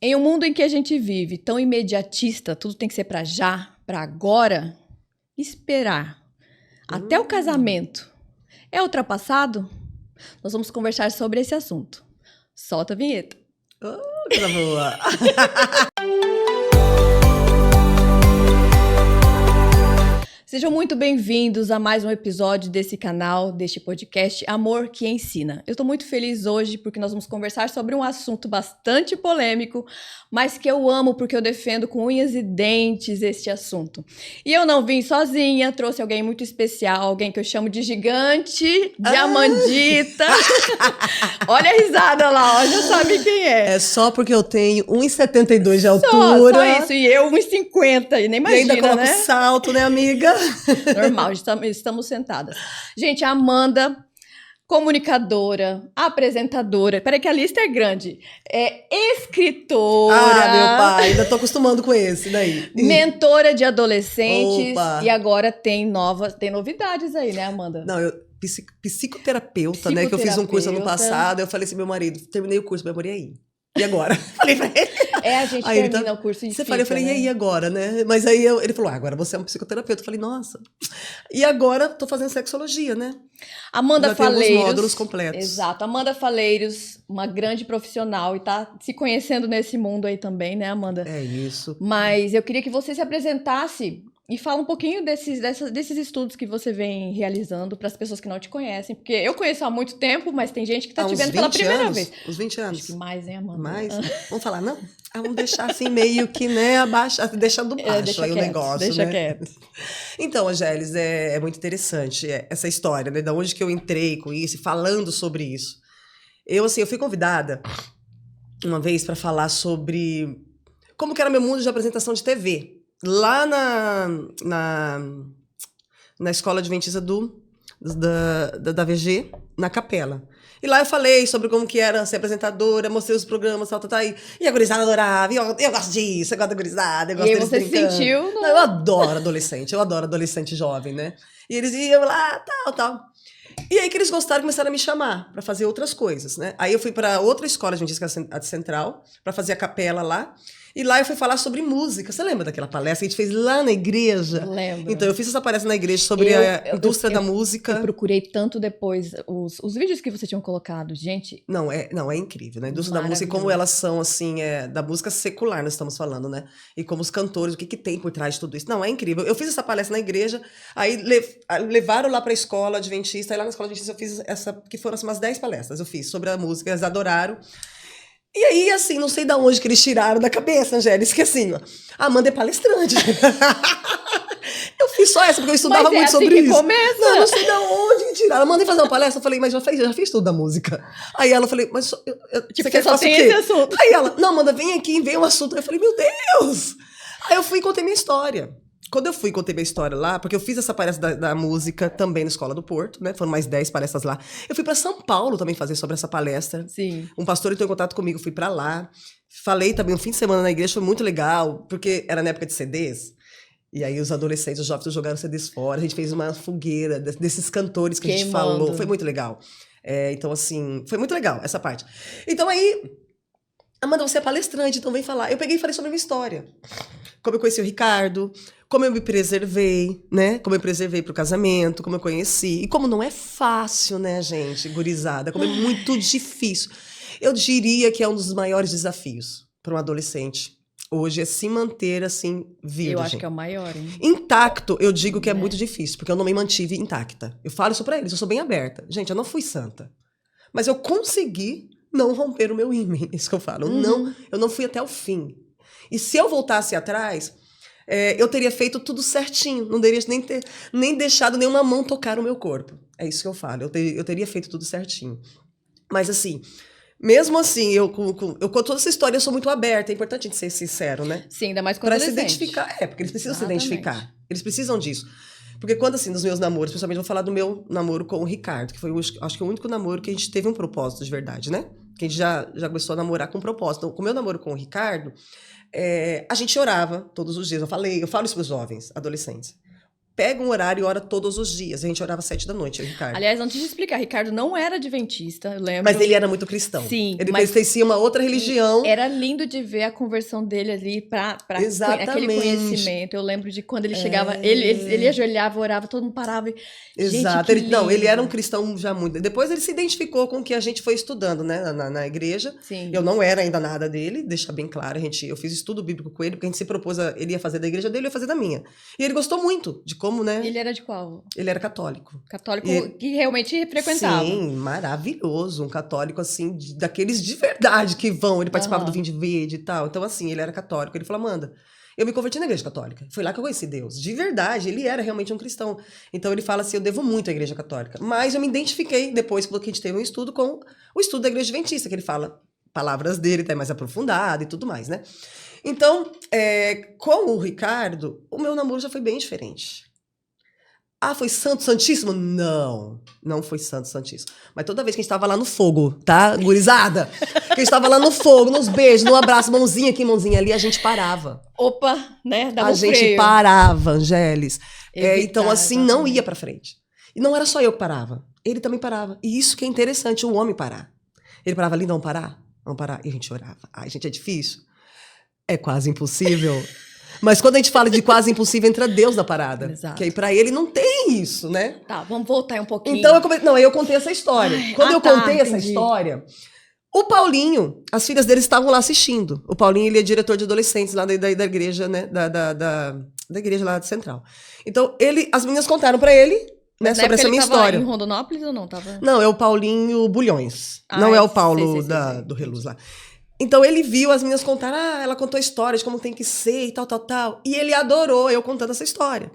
Em um mundo em que a gente vive tão imediatista, tudo tem que ser para já, para agora, esperar até o casamento é ultrapassado? Nós vamos conversar sobre esse assunto. Solta a vinheta. Coisa boa. Sejam muito bem-vindos a mais um episódio desse canal, deste podcast Amor que Ensina. Eu estou muito feliz hoje porque nós vamos conversar sobre um assunto bastante polêmico, mas que eu amo porque eu defendo com unhas e dentes este assunto. E eu não vim sozinha, trouxe alguém muito especial, alguém que eu chamo de gigante, de Amandita. Olha a risada lá, ó, já sabe quem é. É só porque eu tenho 1,72 de altura. Só isso, e eu 1,50, e nem imagina, e ainda coloco né? salto, né, amiga? Normal, estamos sentadas. Gente, a Amanda, comunicadora, apresentadora, peraí que a lista é grande, é escritora. Ah, meu pai, ainda tô acostumando com esse daí. Mentora de adolescentes. Opa. E agora tem novidades aí, né, Amanda? Não, eu psicoterapeuta, né, que eu fiz um curso ano passado, eu falei assim, meu marido, terminei o curso, meu amor, e aí? E agora? Falei pra ele. A gente aí termina o curso e Você fica, fala, eu falei, né? e aí agora, né? Mas aí ele falou, agora você é um psicoterapeuta. Eu falei, nossa. E agora tô fazendo sexologia, né? Amanda já tem alguns Faleiros. módulos completos. Exato. Amanda Faleiros, uma grande profissional e tá se conhecendo nesse mundo aí também, né, Amanda? É isso. Mas eu queria que você se apresentasse e fala um pouquinho desses estudos que você vem realizando para as pessoas que não te conhecem. Porque eu conheço há muito tempo, mas tem gente que tá te vendo pela primeira vez. Uns 20 anos. Acho que mais, hein, Amanda? Mais? Vamos falar, não? Vamos deixar assim meio que, né, abaixo, deixando baixo deixa aí quieto, o negócio, deixa né? quieto. Então, Angélis, é muito interessante essa história, né? Da onde que eu entrei com isso e falando sobre isso. Eu fui convidada uma vez para falar sobre como que era meu mundo de apresentação de TV. Lá na escola adventista da VG, na Capela. E lá eu falei sobre como que era ser apresentadora, mostrei os programas, tal. E a gurizada adorava, eu gosto disso, eu gosto da gurizada, eu gosto deles brincando. E você se sentiu? Não, eu adoro adolescente jovem, né? E eles iam lá, tal. E aí que eles gostaram, começaram a me chamar pra fazer outras coisas, né? Aí eu fui pra outra escola adventista, a de Central, pra fazer a capela lá. E lá eu fui falar sobre música. Você lembra daquela palestra que a gente fez lá na igreja? Lembro. Então, eu fiz essa palestra na igreja sobre a indústria da música. Eu procurei tanto depois os vídeos que você tinha colocado, gente. Não, é incrível, né? A indústria da música e como elas são, assim, da música secular, nós estamos falando, né? E como os cantores, o que tem por trás de tudo isso. Não, é incrível. Eu fiz essa palestra na igreja, aí levaram lá pra escola adventista, aí lá na escola adventista eu fiz que foram assim, umas 10 palestras eu fiz sobre a música, eles adoraram. E aí, assim, não sei de onde que eles tiraram da cabeça, Angélica, que assim, ó, a Amanda é palestrante. Eu fiz só essa, porque eu estudava muito sobre isso. Começa. Não sei de onde que tiraram. Amanda ia fazer uma palestra, eu falei, mas já fiz tudo da música. Aí ela, falei, mas tipo, você quer que só faça tem o quê? esse assunto. Aí ela, não, Amanda, vem aqui, vem um assunto. Eu falei, meu Deus! Aí eu fui e contei minha história. Quando eu fui e contei minha história lá, porque eu fiz essa palestra da música também na Escola do Porto, né? Foram mais 10 palestras lá. Eu fui pra São Paulo também fazer sobre essa palestra. Sim. Um pastor entrou em contato comigo, fui pra lá. Falei também um fim de semana na igreja, foi muito legal, porque era na época de CDs. E aí os adolescentes, os jovens jogaram CDs fora. A gente fez uma fogueira desses cantores que a gente falou. Foi muito legal. Então, assim, foi muito legal essa parte. Então aí, Amanda, você é palestrante, então vem falar. Eu peguei e falei sobre a minha história. Como eu conheci o Ricardo, como eu me preservei, né? Como eu preservei pro casamento, como eu conheci. E como não é fácil, né, gente, gurizada? Como é muito difícil. Eu diria que é um dos maiores desafios para um adolescente. Hoje é se manter, assim, virgem. Eu acho que é o maior, hein? Intacto, eu digo que é muito difícil, porque eu não me mantive intacta. Eu falo isso pra eles, eu sou bem aberta. Gente, eu não fui santa. Mas eu consegui não romper o meu ímã, isso que eu falo. Eu não fui até o fim. E se eu voltasse atrás, eu teria feito tudo certinho. Não teria nem deixado nenhuma mão tocar o meu corpo. É isso que eu falo. Eu teria feito tudo certinho. Mas assim, mesmo assim, eu com toda essa história, eu sou muito aberta. É importante a gente ser sincero, né? Sim, ainda mais com pra se adolescente. identificar. Porque eles precisam Exatamente. se identificar. Eles precisam disso. Porque quando, assim, nos meus namoros, principalmente eu vou falar do meu namoro com o Ricardo, que foi, acho que o único namoro que a gente teve um propósito de verdade, né? Que a gente já começou a namorar com um propósito. Então, com o meu namoro com o Ricardo, a gente orava todos os dias. Eu falo isso para os jovens, adolescentes. pega um horário e ora todos os dias. A gente orava 7 da noite, eu e o Ricardo. Aliás, antes de explicar, Ricardo não era adventista, eu lembro. Mas ele era muito cristão. Sim, ele mas pertencia a uma outra religião. era lindo de ver a conversão dele ali para aquele Exatamente. conhecimento. Eu lembro de quando ele chegava, ele ajoelhava, orava, todo mundo parava. Exato. Gente, ele era um cristão já muito. Depois ele se identificou com o que a gente foi estudando, né, na igreja. Sim. Eu não era ainda nada dele, deixa bem claro. Eu fiz estudo bíblico com ele, porque a gente se propôs, ele ia fazer da igreja dele, eu ia fazer da minha. E ele gostou muito de como, né? Ele era de qual? Ele era católico. Católico que realmente frequentava. Sim, maravilhoso. Um católico, assim, daqueles de verdade que vão. Ele participava do Vinde Verde e tal. Então, assim, ele era católico. Ele falou, Amanda, eu me converti na igreja católica. Foi lá que eu conheci Deus. De verdade, ele era realmente um cristão. Então, ele fala assim, eu devo muito à igreja católica. Mas eu me identifiquei depois, porque a gente teve um estudo com o estudo da igreja adventista, que ele fala palavras dele, até mais aprofundado e tudo mais, né? Então, com o Ricardo, o meu namoro já foi bem diferente. Ah, foi santo, santíssimo? Não, não foi santo, santíssimo. Mas toda vez que a gente tava lá no fogo, tá, gurizada? Que a gente tava lá no fogo, nos beijos, no abraço, mãozinha aqui, mãozinha ali, a gente parava. Opa, né? Dava a gente freio. parava, Angélis. Evitar, então, assim, não exatamente. ia pra frente. E não era só eu que parava, ele também parava. E isso que é interessante, o homem parar. Ele parava ali, não parar? Vamos parar. E a gente orava. Ai, gente, é difícil. É quase impossível. Mas quando a gente fala de quase impossível, entra Deus na parada. Exato. Que aí pra ele não tem isso, né? Tá, vamos voltar um pouquinho. Então eu contei essa história. Quando eu contei essa entendi. história, o Paulinho, as filhas dele estavam lá assistindo. O Paulinho, ele é diretor de adolescentes lá da igreja, né? Da igreja lá central. Então, as meninas contaram pra ele, né, sobre essa minha história. Em Rondonópolis ou não? Não, é o Paulinho Bulhões. Não é o Paulo sei. Do Reluz lá. Então ele viu as meninas contar, ela contou a história de como tem que ser e tal, tal, tal. E ele adorou eu contando essa história.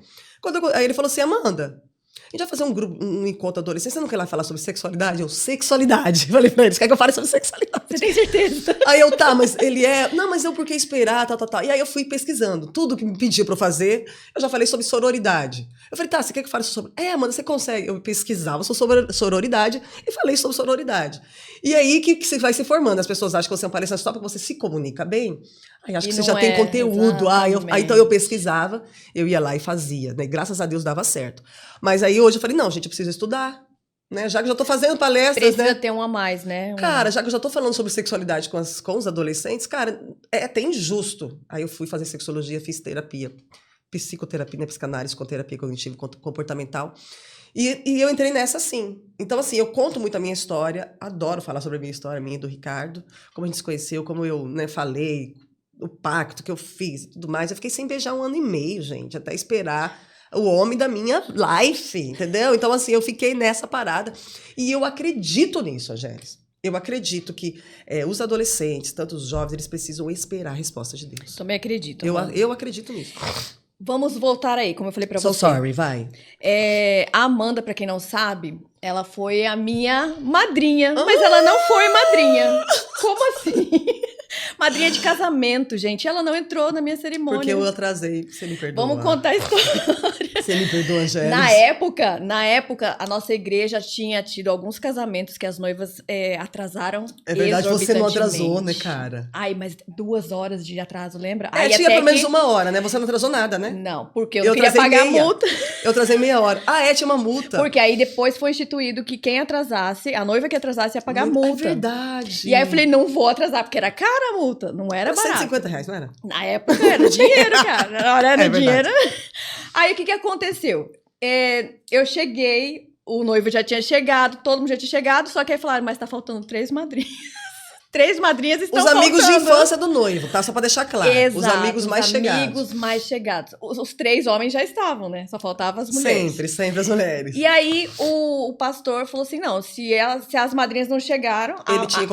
Aí ele falou assim, Amanda, a gente vai fazer um encontro adolescente, você não quer lá falar sobre sexualidade? Eu, sexualidade. Falei pra eles, quer que eu fale sobre sexualidade? Você tem certeza? Aí eu, tá, mas ele não, mas eu por que esperar, tal, tal, tal. E aí eu fui pesquisando, tudo que me pedia pra eu fazer, eu já falei sobre sororidade. Eu falei, tá, você quer que eu fale sobre... Amanda, você consegue? Eu pesquisava sobre sororidade e falei sobre sororidade. E aí que você vai se formando, as pessoas acham que você é um palestrante só porque você se comunica bem. Aí acho que você já tem conteúdo. Aí então eu pesquisava, eu ia lá e fazia, né? Graças a Deus dava certo. Mas aí hoje eu falei, não, gente, eu preciso estudar. Né? Já que eu já tô fazendo palestras, precisa ter um a mais, né? Cara, já que eu já tô falando sobre sexualidade com os adolescentes, cara, é até injusto. Aí eu fui fazer sexologia, fiz terapia, psicoterapia, né? Psicanálise com terapia cognitivo comportamental. E eu entrei nessa assim. Então, assim, eu conto muito a minha história, adoro falar sobre a minha história, minha e do Ricardo, como a gente se conheceu, como eu, né, falei, o pacto que eu fiz e tudo mais. Eu fiquei sem beijar 1 ano e meio, gente, até esperar o homem da minha life, entendeu? Então, assim, eu fiquei nessa parada. E eu acredito nisso, Angélis. Eu acredito que os adolescentes, tanto os jovens, eles precisam esperar a resposta de Deus. Também acredito. Eu acredito nisso. Vamos voltar aí, como eu falei pra você. So sorry, vai. A Amanda, pra quem não sabe, ela foi a minha madrinha. Mas ela não foi madrinha. Como assim? Madrinha de casamento, gente. Ela não entrou na minha cerimônia. Porque eu atrasei, você me perdoa. Vamos contar a história. Você me perdoa, Angélis. Na época, a nossa igreja tinha tido alguns casamentos que as noivas atrasaram. É verdade, você não atrasou, né, cara? Ai, mas 2 horas de atraso, lembra? Tinha pelo menos 1 hora, né? Você não atrasou nada, né? Não, porque eu não queria pagar a multa. Eu atrasei meia hora. Tinha uma multa. Porque aí depois foi instituído que quem atrasasse, a noiva que atrasasse ia pagar a multa. É verdade. E aí eu falei, não vou atrasar, porque era cara a multa, não era barato. R$150, não era? Na época era dinheiro, cara. Na hora era dinheiro. Aí o que aconteceu? Eu cheguei, o noivo já tinha chegado, todo mundo já tinha chegado, só que aí falaram, mas tá faltando 3 madrinhas. 3 madrinhas estão faltando. Os amigos de infância do noivo, tá? Só pra deixar claro. Exato, os amigos mais chegados. Os amigos mais chegados. Os 3 homens já estavam, né? Só faltavam as mulheres. Sempre as mulheres. E aí o pastor falou assim, não, se as madrinhas não chegaram,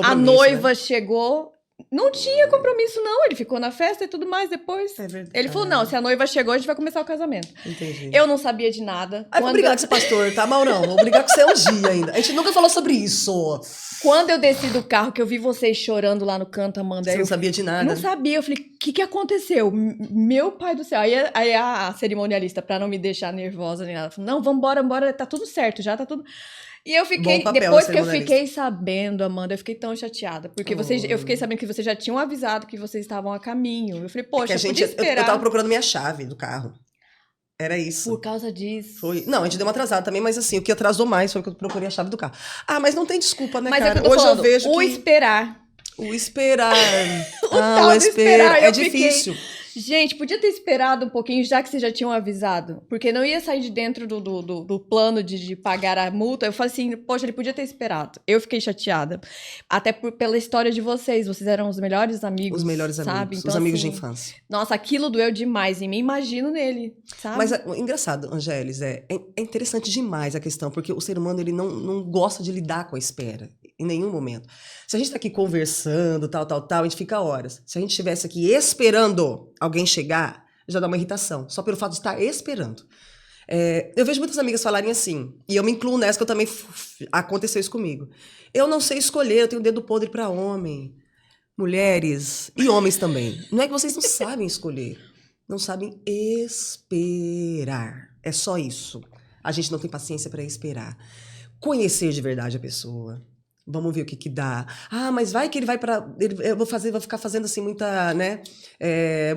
a noiva, né, chegou... Não tinha compromisso, não. Ele ficou na festa e tudo mais depois. É verdade. Ele falou, não, se a noiva chegou, a gente vai começar o casamento. Entendi. Eu não sabia de nada. Vou brigar com esse pastor, tá, Maurão? Vou brigar com você um dia ainda. A gente nunca falou sobre isso. Quando eu desci do carro, que eu vi vocês chorando lá no canto, Amanda... Você não sabia de nada? Não sabia. Eu falei, o que aconteceu? Meu pai do céu. Aí a cerimonialista, pra não me deixar nervosa nem nada, falou, não, vambora, tá tudo certo, já tá tudo... E eu fiquei, depois que eu fiquei sabendo, Amanda, eu fiquei tão chateada. Porque eu fiquei sabendo que vocês já tinham avisado que vocês estavam a caminho. Eu falei, poxa, eu podia esperar. Eu tava procurando minha chave do carro. Era isso. Por causa disso. Foi. Não, a gente deu uma atrasada também, mas assim, o que atrasou mais foi que eu procurei a chave do carro. Ah, mas não tem desculpa, né, Mas cara? é que eu tô Hoje falando, eu vejo o que... esperar. O esperar. tal do esperar, É eu fiquei- difícil. Gente, podia ter esperado um pouquinho, já que vocês já tinham avisado. Porque não ia sair de dentro do plano de pagar a multa. Eu falei assim, poxa, ele podia ter esperado. Eu fiquei chateada. Até pela história de vocês. Vocês eram os melhores amigos, Os melhores sabe? amigos, Então, os amigos de assim, infância. nossa, aquilo doeu demais em mim. Imagino nele, sabe? Mas engraçado, Angélis, é interessante demais a questão, porque o ser humano ele não gosta de lidar com a espera, em nenhum momento. Se a gente tá aqui conversando, tal, a gente fica horas. Se a gente estivesse aqui esperando alguém chegar, já dá uma irritação, só pelo fato de estar esperando. Eu vejo muitas amigas falarem assim, e eu me incluo nessa, que eu também aconteceu isso comigo. Eu não sei escolher, eu tenho dedo podre pra homem. Mulheres e homens também. Não é que vocês não sabem escolher. Não sabem esperar. É só isso. A gente não tem paciência para esperar. Conhecer de verdade a pessoa. Vamos ver o que dá. Ah, mas vai que ele vai para, eu vou ficar fazendo assim muita, né?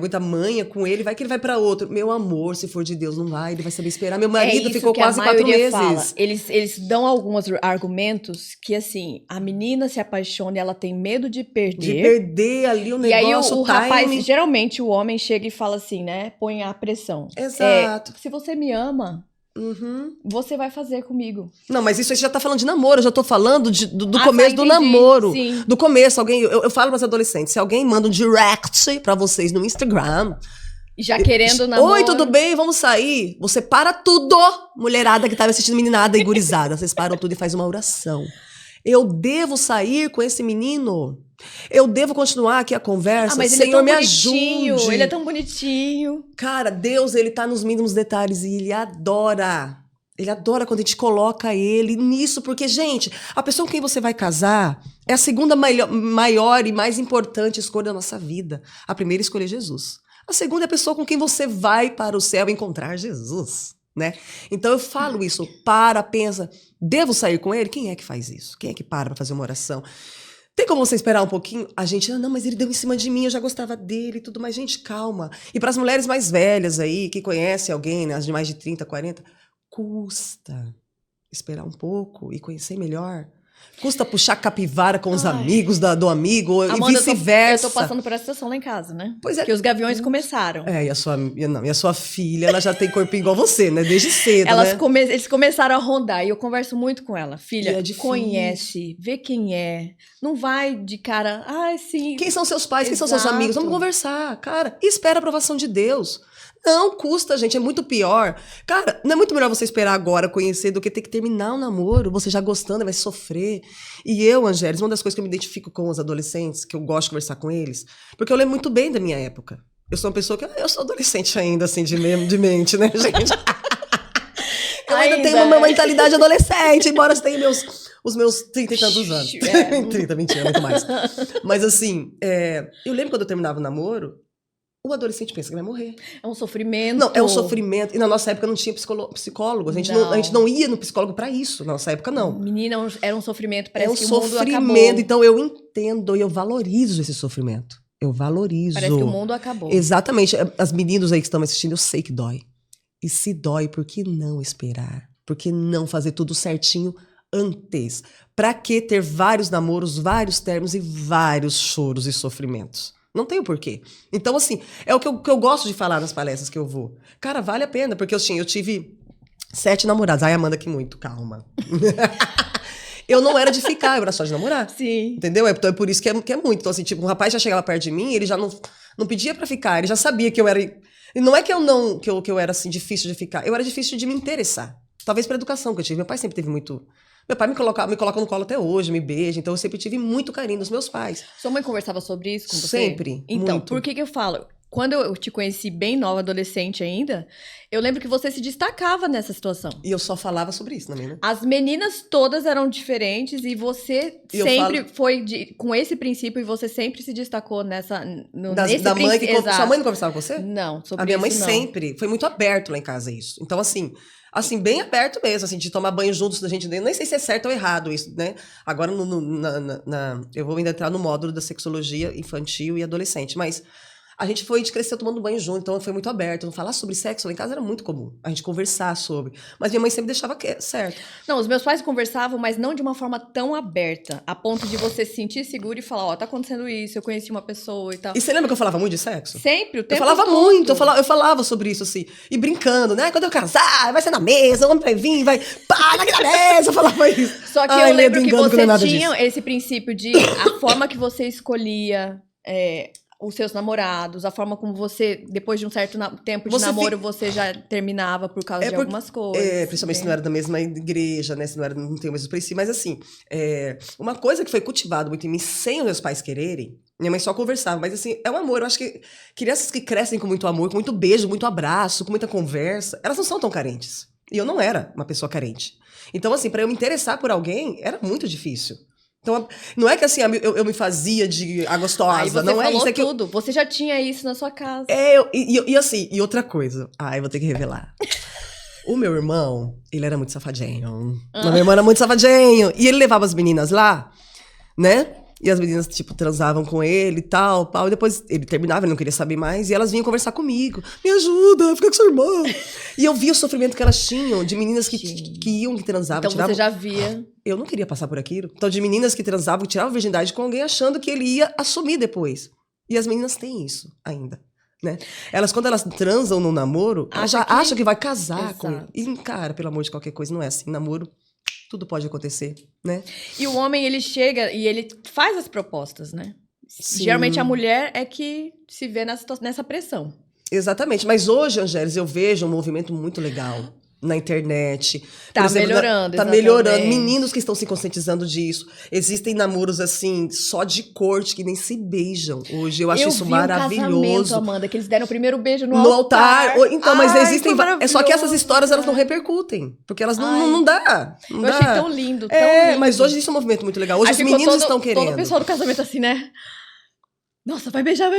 Muita manha com ele. Vai que ele vai para outro. Meu amor, se for de Deus, não vai. Ele vai saber esperar. Meu marido ficou quase 4 meses. Fala. Eles dão alguns argumentos que assim, a menina se apaixona e ela tem medo de perder. De perder ali o negócio. E aí o time. rapaz, geralmente o homem chega e fala assim, né? Põe a pressão. Exato. Se você me ama, Uhum. você vai fazer comigo. Não, mas isso aí você já tá falando de namoro, eu já tô falando do Ah, começo tá, do entendi. namoro. Sim. Do começo, eu falo pras adolescentes, se alguém manda um direct pra vocês no Instagram... Já querendo namoro. Oi, tudo bem? Vamos sair? Você para tudo, mulherada que tava assistindo meninada e gurizada. Vocês param tudo e faz uma oração. Eu devo sair com esse menino? Eu devo continuar aqui a conversa? Mas Senhor, ele é me tão bonitinho, ajude. ele é tão bonitinho. Cara, Deus, ele tá nos mínimos detalhes e ele adora. Ele adora quando a gente coloca ele nisso, porque, gente, a pessoa com quem você vai casar é a segunda maior e mais importante escolha da nossa vida. A primeira escolha é Jesus. A segunda é a pessoa com quem você vai para o céu encontrar Jesus, né? Então eu falo isso, pensa, devo sair com ele? Quem é que faz isso? Quem é que para fazer uma oração? Tem como você esperar um pouquinho? A gente, não, mas ele deu em cima de mim, eu já gostava dele e tudo, mas gente, calma. E para as mulheres mais velhas aí, que conhecem alguém, né, as de mais de 30, 40, custa esperar um pouco e conhecer melhor. Custa puxar capivara com os amigos do amigo, Amanda, e vice-versa. Eu tô passando por essa situação lá em casa, né? Pois é. Que os gaviões começaram. E a sua filha, ela já tem corpinho igual você, né? Desde cedo, né? Eles começaram a rondar e eu converso muito com ela. Filha, conhece, vê quem é. Não vai de cara, sim. Quem são seus pais? Exato. Quem são seus amigos? Vamos conversar, cara. E espera a aprovação de Deus. Não, custa, gente, é muito pior. Cara, não é muito melhor você esperar agora conhecer do que ter que terminar o namoro, você já gostando, vai sofrer. E eu, Angélis, uma das coisas que eu me identifico com os adolescentes, que eu gosto de conversar com eles, porque eu lembro muito bem da minha época. Eu sou uma pessoa que, eu sou adolescente ainda, assim, de mente, né, gente? Eu ainda tenho uma mentalidade adolescente, embora eu tenha os meus 30 e tantos anos. 30, mentira, muito mais. Mas assim, eu lembro quando eu terminava o namoro, o adolescente pensa que vai morrer. É um sofrimento. Não, é um sofrimento. E na nossa época não tinha psicólogo. A gente não ia no psicólogo pra isso. Na nossa época, não. Menina, era um sofrimento. Parece que o mundo acabou. É um sofrimento. Então eu entendo e eu valorizo esse sofrimento. Eu valorizo. Parece que o mundo acabou. Exatamente. As meninas aí que estão me assistindo, eu sei que dói. E se dói, por que não esperar? Por que não fazer tudo certinho antes? Pra que ter vários namoros, vários términos e vários choros e sofrimentos? Não tem o porquê. Então, assim, é o que eu gosto de falar nas palestras que eu vou. Cara, vale a pena, porque assim, eu tive 7 namorados. Ai, Amanda, que muito, calma. Eu não era de ficar, eu era só de namorar. Sim. Entendeu? Então é por isso que é muito. Então, assim, tipo, um rapaz já chegava perto de mim, ele já não pedia pra ficar, ele já sabia que eu era... E não é que eu era, assim, difícil de ficar, eu era difícil de me interessar. Talvez pela educação que eu tive. Meu pai sempre teve muito... Meu pai me coloca no colo até hoje, me beija. Então, eu sempre tive muito carinho dos meus pais. Sua mãe conversava sobre isso com você? Sempre, Então, muito. por que eu falo? Quando eu te conheci bem nova, adolescente ainda, eu lembro que você se destacava nessa situação. E eu só falava sobre isso também, né? As meninas todas eram diferentes e você sempre foi com esse princípio e você sempre se destacou nesse da mãe que Exato. Sua mãe não conversava com você? Não, sobre isso não. A minha mãe sempre. Foi muito aberto lá em casa isso. Então, assim, bem aberto mesmo, assim, de tomar banho juntos da gente. Nem sei se é certo ou errado isso, né? Agora, eu vou ainda entrar no módulo da sexologia infantil e adolescente, mas A gente cresceu tomando banho junto, então foi muito aberto. Não falar sobre sexo lá em casa era muito comum. A gente conversar sobre. Mas minha mãe sempre deixava certo. Não, os meus pais conversavam, mas não de uma forma tão aberta, a ponto de você se sentir seguro e falar, ó, tá acontecendo isso, eu conheci uma pessoa e tal. E você lembra que eu falava muito de sexo? Sempre, o tempo Eu falava todo. muito, eu falava sobre isso, assim. E brincando, né? Quando eu casar, vai ser na mesa, o homem vai vir, vai... Pá, na mesa, eu falava isso. Só que Ai, eu lembro que brincando, você não é nada tinha disso. esse princípio de a forma que você escolhia os seus namorados, a forma como você, depois de um certo tempo de Você namoro, você já terminava por causa de algumas coisas. Principalmente se não era da mesma igreja, né? Se não tem o mesmo princípio. Mas assim, uma coisa que foi cultivada muito em mim, sem os meus pais quererem, minha mãe só conversava, mas assim, é um amor. Eu acho que crianças que crescem com muito amor, com muito beijo, muito abraço, com muita conversa, elas não são tão carentes. E eu não era uma pessoa carente. Então, assim, pra eu me interessar por alguém, era muito difícil. Então, não é que assim, eu me fazia de a gostosa, Aí você não é falou isso. É que tudo, você já tinha isso na sua casa. assim, e outra coisa. Ai, vou ter que revelar. O meu irmão, ele era muito safadinho. O meu irmão era muito safadinho. E ele levava as meninas lá, né? E as meninas, tipo, transavam com ele e tal, pau. E depois ele terminava, ele não queria saber mais. E elas vinham conversar comigo. Me ajuda, fica com sua irmã. E eu via o sofrimento que elas tinham, de meninas que iam, que transavam. Então tiravam... você já via. Eu não queria passar por aquilo. Então, de meninas que transavam, que tiravam virgindade com alguém, achando que ele ia assumir depois. E as meninas têm isso ainda, né? Elas, quando elas transam no namoro, elas já acham que vai casar com ele. E, cara, pelo amor de qualquer coisa, não é assim. Namoro, tudo pode acontecer, né? E o homem, ele chega e ele faz as propostas, né? Sim. Geralmente a mulher é que se vê nessa pressão. Exatamente. Mas hoje, Angélis, eu vejo um movimento muito legal na internet. Tá Por exemplo, melhorando, tá exatamente. melhorando. Meninos que estão se conscientizando disso. Existem namoros, assim, só de corte, que nem se beijam hoje. Eu acho isso maravilhoso. Um casamento, Amanda, que eles deram o primeiro beijo no altar. Então, mas existem... É só que essas histórias, elas não repercutem. Porque elas não dá. Não dá. Achei tão lindo, tão lindo. Mas hoje isso é um movimento muito legal. Hoje os meninos estão querendo. Todo o pessoal do casamento assim, né? Nossa, vai beijar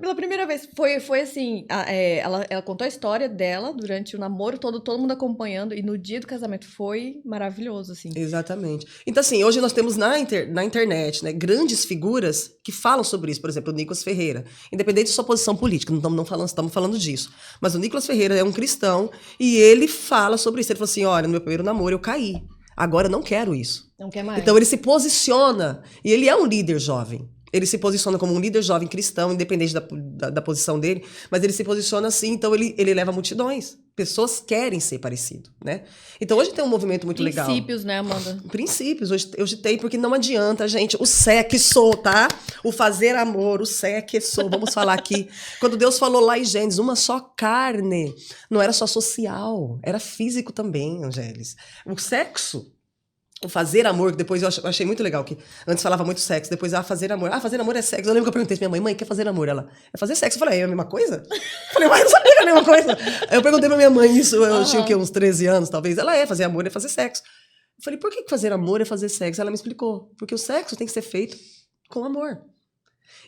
pela primeira vez. Foi assim, ela contou a história dela durante o namoro, todo mundo acompanhando, e no dia do casamento foi maravilhoso, assim. Exatamente. Então, assim, hoje nós temos na internet, né, grandes figuras que falam sobre isso. Por exemplo, o Nicolas Ferreira. Independente de sua posição política, não estamos falando disso. Mas o Nicolas Ferreira é um cristão e ele fala sobre isso. Ele falou assim, olha, no meu primeiro namoro eu caí. Agora eu não quero isso. Não quer mais. Então ele se posiciona, e ele é um líder jovem. Ele se posiciona como um líder jovem cristão, independente da posição dele, mas ele se posiciona assim, então ele leva multidões. Pessoas querem ser parecido, né? Então hoje tem um movimento muito legal. Princípios, né, Amanda? Princípios, hoje tem, porque não adianta, gente. O sexo, tá? O fazer amor, o sexo, vamos falar aqui. Quando Deus falou lá em Gênesis, uma só carne, não era só social, era físico também, Angélis. O sexo... O fazer amor, depois eu achei muito legal, que antes falava muito sexo, depois, fazer amor. Fazer amor é sexo. Eu lembro que eu perguntei pra minha mãe, quer fazer amor? Ela, é fazer sexo. Eu falei, é a mesma coisa? Eu falei, mas eu não sabia que era a mesma coisa. Aí eu perguntei pra minha mãe isso, eu tinha o quê, uns 13 anos, talvez. Ela, fazer amor é fazer sexo. Eu falei, por que fazer amor é fazer sexo? Ela me explicou, porque o sexo tem que ser feito com amor.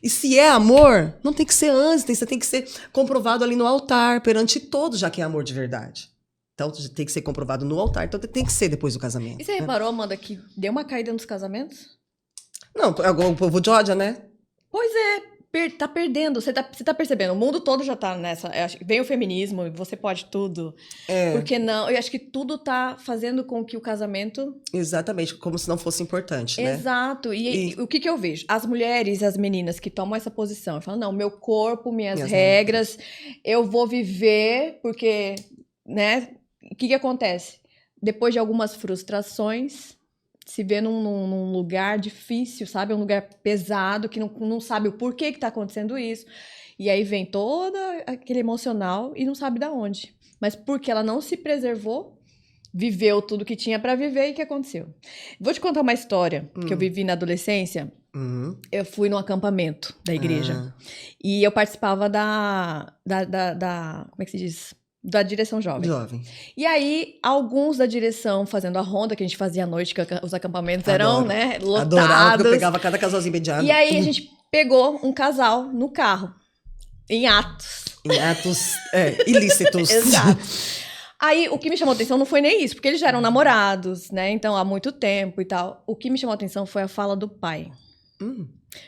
E se é amor, não tem que ser antes, tem que ser comprovado ali no altar, perante todos, já que é amor de verdade. Então, tem que ser comprovado no altar. Então, tem que ser depois do casamento. E você reparou, Amanda, que deu uma caída nos casamentos? Não, o povo de ódio, né? Pois é, tá perdendo. Você tá percebendo, o mundo todo já tá nessa... Vem o feminismo, você pode tudo. Por que não? Eu acho que tudo tá fazendo com que o casamento... Exatamente, como se não fosse importante, né? Exato. E o que eu vejo? As mulheres e as meninas que tomam essa posição, falam, não, meu corpo, minhas regras, eu vou viver porque, né... O que acontece? Depois de algumas frustrações, se vê num lugar difícil, sabe? Um lugar pesado, que não sabe o porquê que tá acontecendo isso. E aí vem todo aquele emocional e não sabe de onde. Mas porque ela não se preservou, viveu tudo que tinha para viver e o que aconteceu. Vou te contar uma história que eu vivi na adolescência. Eu fui num acampamento da igreja. E eu participava da como é que se diz? Da direção jovem. E aí, alguns da direção fazendo a ronda, que a gente fazia à noite, que os acampamentos eram, né, lotados. Adorava, eu pegava cada casalzinho mediano. E aí, a gente pegou um casal no carro, em atos. Em atos ilícitos. Exato. Aí, o que me chamou a atenção não foi nem isso, porque eles já eram namorados, né, então há muito tempo e tal. O que me chamou a atenção foi a fala do pai.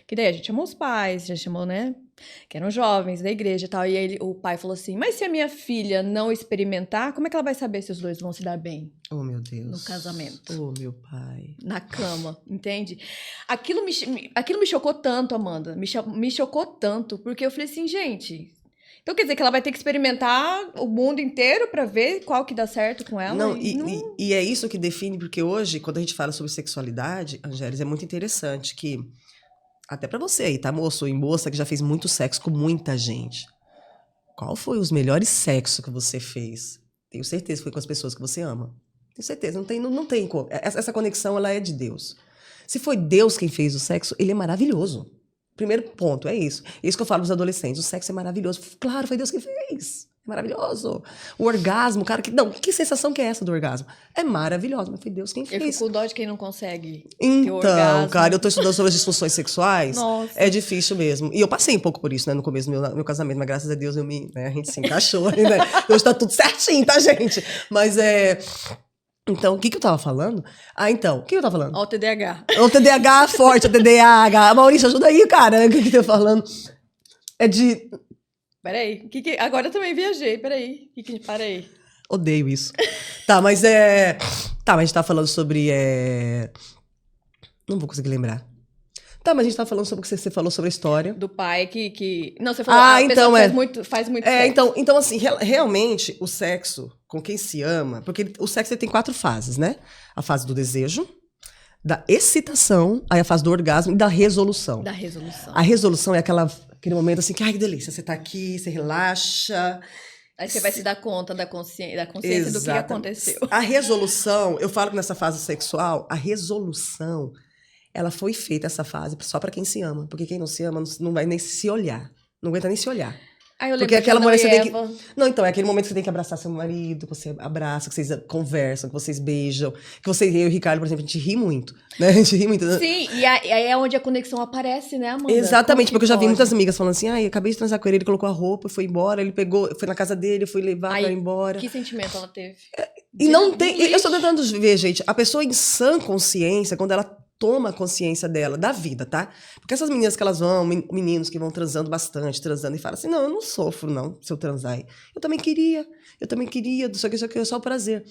Que daí a gente chamou os pais, a gente chamou, né? Que eram jovens da igreja e tal. E aí o pai falou assim, mas se a minha filha não experimentar, como é que ela vai saber se os dois vão se dar bem? Oh, meu Deus. No casamento. Oh, meu pai. Na cama, entende? Aquilo me chocou tanto, Amanda. Me chocou tanto, porque eu falei assim, gente... Então quer dizer que ela vai ter que experimentar o mundo inteiro pra ver qual que dá certo com ela? Não, e é isso que define, porque hoje, quando a gente fala sobre sexualidade, Angélis, é muito interessante que, até pra você aí, tá, moço e moça, que já fez muito sexo com muita gente. Qual foi os melhores sexos que você fez? Tenho certeza que foi com as pessoas que você ama. Tenho certeza, não tem como. Essa conexão, ela é de Deus. Se foi Deus quem fez o sexo, ele é maravilhoso. Primeiro ponto, é isso. É isso que eu falo pros adolescentes. O sexo é maravilhoso. Claro, foi Deus quem fez. É maravilhoso. O orgasmo, cara, que sensação que é essa do orgasmo? É maravilhoso, mas foi Deus quem fez. Eu fico com dó de quem não consegue ter Então, orgasmo. cara, eu tô estudando sobre as disfunções sexuais. Nossa. É difícil mesmo. E eu passei um pouco por isso, né, no começo do meu casamento, mas graças a Deus a gente se encaixou, né? Hoje tá tudo certinho, tá, gente? Mas Então, o que eu tava falando? O que eu tava falando? Ó, o TDAH. O TDAH forte, o TDAH. Maurício, ajuda aí, cara. O que eu tô falando? É de... Peraí, agora eu também viajei, peraí. Para aí. Odeio isso. Tá, mas Tá, mas a gente tá falando sobre... Não vou conseguir lembrar. Tá, mas a gente tá falando sobre o que você falou sobre a história. Do pai que... Não, você falou, a então pessoa faz muito sexo. Então, assim, realmente, o sexo com quem se ama... Porque o sexo ele tem 4 fases, né? A fase do desejo, da excitação, aí a fase do orgasmo e da resolução. Da resolução. A resolução é aquele momento assim, que, ai, que delícia, você tá aqui, você relaxa... Aí você vai se dar conta da consciência do que aconteceu. A resolução, eu falo que nessa fase sexual, a resolução... Ela foi feita, essa fase, só pra quem se ama. Porque quem não se ama não vai nem se olhar. Não aguenta nem se olhar. Aí eu lembro porque aquela mulher você tem que... Eva. Não, então, é aquele momento que você tem que abraçar seu marido, que você abraça, que vocês conversam, que vocês beijam. Que eu e o Ricardo, por exemplo, a gente ri muito. Né? A gente ri muito. Sim, e aí é onde a conexão aparece, né, Amanda? Exatamente, porque eu já vi muitas amigas falando assim, ai, acabei de transar com ele colocou a roupa, foi embora, ele pegou, foi na casa dele, foi levar pra ir embora. Que sentimento ela teve? E não tem... Eu estou tentando ver, gente, a pessoa em sã consciência, quando ela toma consciência dela, da vida, tá? Porque essas meninas que elas vão, meninos que vão transando bastante, transando, e falam assim, não, eu não sofro, não, se eu transar. Eu também queria, só que é só o prazer.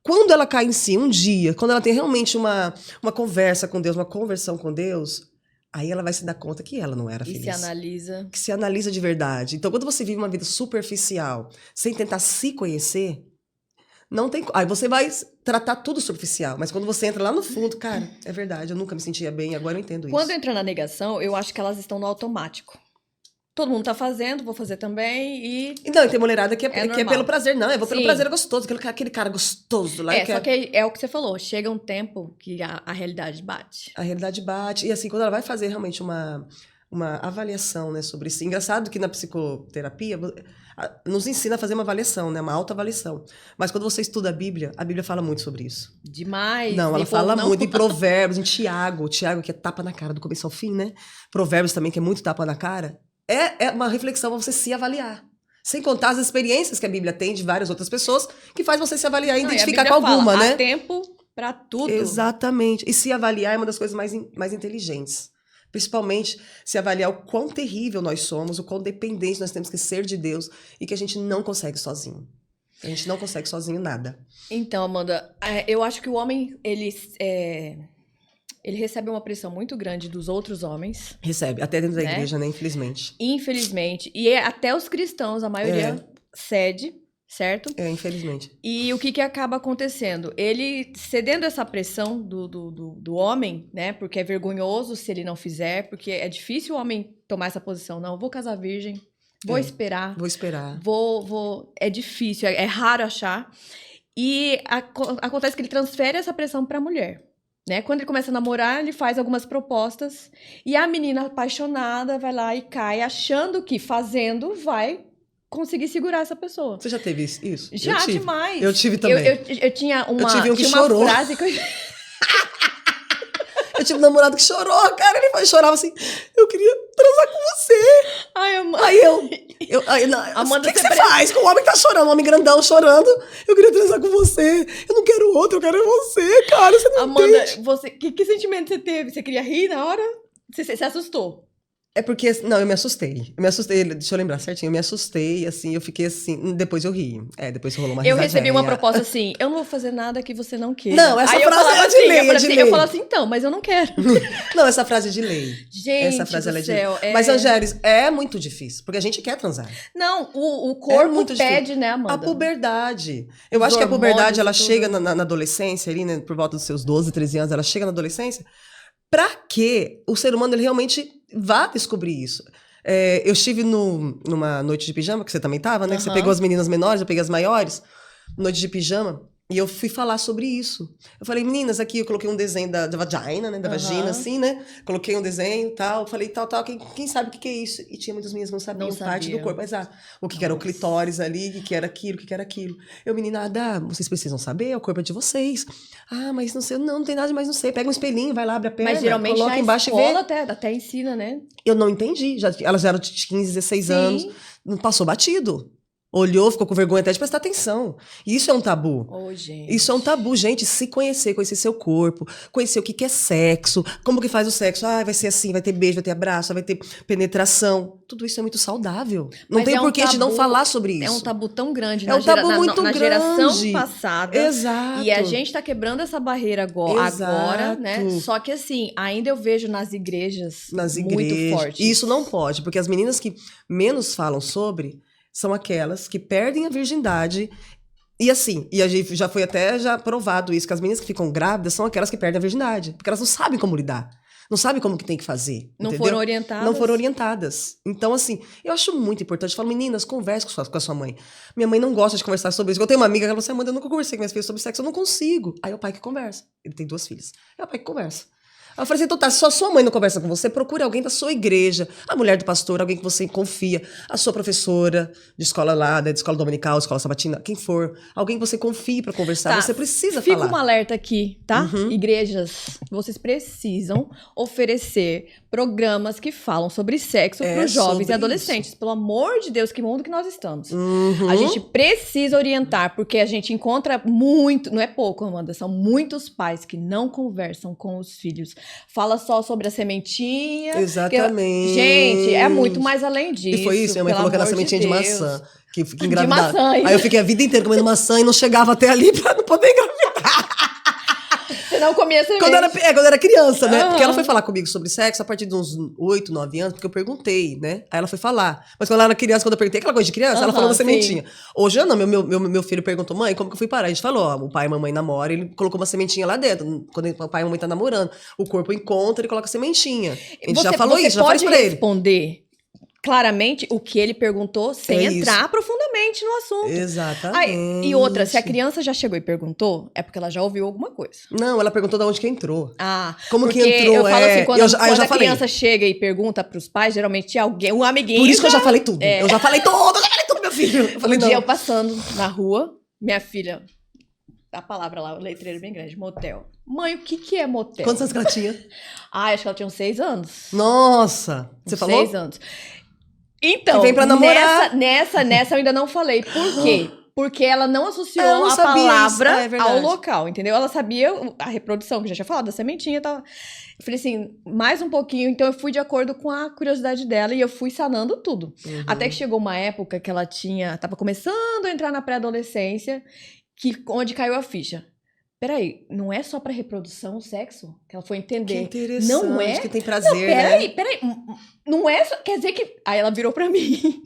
Quando ela cai em si, um dia, quando ela tem realmente uma conversa com Deus, uma conversão com Deus, aí ela vai se dar conta que ela não era feliz. E se analisa. Que se analisa de verdade. Então, quando você vive uma vida superficial, sem tentar se conhecer... Não tem... Aí você vai tratar tudo superficial. Mas quando você entra lá no fundo, cara, é verdade, eu nunca me sentia bem, agora eu entendo isso. Quando entra na negação, eu acho que elas estão no automático. Todo mundo tá fazendo, vou fazer também e... Então, tem mulherada que é pelo prazer. Não, eu vou pelo Sim. prazer gostoso, aquele cara gostoso lá. Só que é o que você falou, chega um tempo que a realidade bate. A realidade bate. E assim, quando ela vai fazer realmente uma avaliação, né, sobre isso. Engraçado que na psicoterapia nos ensina a fazer uma avaliação, né, uma autoavaliação. Mas quando você estuda a Bíblia fala muito sobre isso. Demais. Não, ela fala muito em Provérbios, em Tiago que é tapa na cara do começo ao fim, né? Provérbios também, que é muito tapa na cara. É uma reflexão para você se avaliar. Sem contar as experiências que a Bíblia tem de várias outras pessoas, que faz você se avaliar e identificar com alguma, né? Há tempo para tudo. Exatamente. E se avaliar é uma das coisas mais inteligentes. Principalmente se avaliar o quão terrível nós somos, o quão dependente nós temos que ser de Deus e que a gente não consegue sozinho. A gente não consegue sozinho nada. Então, Amanda, eu acho que o homem, ele recebe uma pressão muito grande dos outros homens. Recebe, até dentro da igreja, né? Infelizmente. Infelizmente. E até os cristãos, a maioria cede, certo? Infelizmente. E o que acaba acontecendo? Ele cedendo essa pressão do homem, né? Porque é vergonhoso se ele não fizer, porque é difícil o homem tomar essa posição. Não, eu vou casar virgem, vou esperar. Vou esperar. É difícil, é raro achar. E acontece que ele transfere essa pressão para a mulher. Né? Quando ele começa a namorar, ele faz algumas propostas e a menina apaixonada vai lá e cai, achando que fazendo vai conseguir segurar essa pessoa. Você já teve isso? Já, demais. Eu tive também. Eu tinha uma, eu tive um que tinha chorou. Uma frase que eu tive um namorado que chorou, cara. Ele chorava assim, eu queria transar com você. Ai, Amanda. Aí Amanda, o que você faz com o homem que tá chorando? Um homem grandão chorando. Eu queria transar com você. Eu não quero outro, eu quero você, cara. Você não Amanda, entende. que sentimento você teve? Você queria rir na hora? Você assustou. É porque, não, eu me assustei. Deixa eu lembrar certinho. Eu me assustei, assim, eu fiquei assim. Depois eu ri. Depois rolou uma Eu risadinha. recebi uma proposta assim: eu não vou fazer nada que você não queira. Não, essa Aí frase eu é de lei, é de lei. Eu falava assim, então, mas eu não quero. Não, essa frase é de lei. Gente, essa frase do ela é de lei. céu. Mas, Angélis, é muito difícil, porque a gente quer transar. Não, o corpo muito pede, difícil. né, Amanda? A puberdade. Eu Os acho que a puberdade, ela hormônios e chega tudo. na adolescência, ali, né, por volta dos seus 12, 13 anos, ela chega na adolescência, pra que o ser humano ele realmente vá descobrir isso. Eu estive numa noite de pijama, que você também tava, né? Que você Aham. pegou as meninas menores, eu peguei as maiores, noite de pijama, e eu fui falar sobre isso. Eu falei, meninas, aqui eu coloquei um desenho da vagina, né? Da Aham. vagina, assim, né? Coloquei um desenho e tal, falei tal, quem sabe o que é isso? E tinha muitas meninas que não sabiam Não parte do sabiam. corpo. Mas, o que era o Nossa. clitóris ali, o que era aquilo, o que era aquilo. Eu, meninada, vocês precisam saber, é o corpo é de vocês. Ah, mas não sei, não tem nada demais, não sei. Pega um espelhinho, vai lá, abre a perna, Mas geralmente coloca na embaixo e escola vê. até ensina, né? Eu não entendi. Elas já eram de 15, 16 anos. Sim. Não passou batido. Olhou, ficou com vergonha até de prestar atenção. E isso é um tabu. Ô, gente. Isso é um tabu, gente. Se conhecer seu corpo, conhecer o que é sexo, como que faz o sexo. Vai ser assim, vai ter beijo, vai ter abraço, vai ter penetração. Tudo isso é muito saudável. Não Mas tem é um por que a gente não tabu- falar sobre isso. É um tabu tão grande É um tabu muito na grande. geração passada. Exato. E a gente tá quebrando essa barreira agora, Exato. né? Só que assim, ainda eu vejo nas igrejas Nas muito igrejas. forte. E isso não pode, porque as meninas que menos falam sobre são aquelas que perdem a virgindade. E assim, a gente já foi até provado isso, que as meninas que ficam grávidas são aquelas que perdem a virgindade, porque elas não sabem como lidar. Não sabem como que tem que fazer. Não entendeu? foram orientadas. Não foram orientadas. Então, assim, eu acho muito importante. Eu falo, meninas, converse com a sua mãe. Minha mãe não gosta de conversar sobre isso. Eu tenho uma amiga que ela falou assim, Amanda, eu nunca conversei com minhas filhas sobre sexo, eu não consigo. Aí é o pai que conversa. Ele tem 2 filhas. É o pai que conversa. Aí eu falei assim, então tá, se só sua mãe não conversa com você, procure alguém da sua igreja, a mulher do pastor, alguém que você confia, a sua professora de escola lá, de escola dominical, escola sabatina, quem for, alguém que você confie pra conversar, Tá, você precisa Fica falar. um alerta aqui, tá? Uhum. Igrejas, vocês precisam oferecer programas que falam sobre sexo para os jovens sobre e adolescentes. Pelo amor de Deus, que mundo que nós estamos. Uhum. A gente precisa orientar, porque a gente encontra muito, não é pouco, Amanda, são muitos pais que não conversam com os filhos. Fala só sobre a sementinha. Exatamente. Gente, é muito mais além disso. E foi isso, minha mãe pelo falou que era amor sementinha de Deus. maçã. Que De engravidava. maçã. Aí eu fiquei a vida inteira comendo maçã e não chegava até ali pra não poder engravidar. Você não comia semente. Quando eu era criança, né? Aham. Porque ela foi falar comigo sobre sexo a partir de uns 8, 9 anos, porque eu perguntei, né? Aí ela foi falar. Mas quando ela era criança, quando eu perguntei aquela coisa de criança, ela Aham, falou da sim. sementinha. Hoje eu não, meu filho perguntou, mãe, como que eu fui parar? A gente falou, ó, o pai e a mamãe namoram, ele colocou uma sementinha lá dentro. Quando o pai e a mamãe tá namorando, o corpo encontra e coloca a sementinha. A gente já falou isso, já falei Você pra pode ele. responder claramente o que ele perguntou sem É isso. entrar profundamente no assunto. Exatamente. Aí, e outra, se a criança já chegou e perguntou, é porque ela já ouviu alguma coisa. Não, ela perguntou de onde que entrou. Ah, Como porque que entrou, eu falo assim, quando, eu já quando a falei. criança chega e pergunta pros pais, geralmente é alguém, um amiguinho. Por isso que eu já falei tudo. É. Eu já falei tudo, meu filho. Eu falei, Um não. dia eu passando na rua, minha filha, a palavra lá, o letreiro bem grande, motel. Mãe, o que é motel? Quantos anos que ela tinha? Ah, acho que ela tinha uns 6 anos. Nossa. Você Uns falou? 6 anos. Então, Que vem pra namorar. Nessa eu ainda não falei. Por quê? Porque ela não associou Ela não a sabia palavra isso. É verdade. ao local, entendeu? Ela sabia a reprodução, que já tinha falado, da sementinha e tal. Eu falei assim, mais um pouquinho. Então, eu fui de acordo com a curiosidade dela e eu fui sanando tudo. Uhum. Até que chegou uma época que ela tava começando a entrar na pré-adolescência, onde caiu a ficha. Peraí, não é só pra reprodução o sexo? Que ela foi Que entender. interessante. Não é? Que tem prazer, Não, peraí, né? peraí. Não é só. Quer dizer que. Aí ela virou pra mim.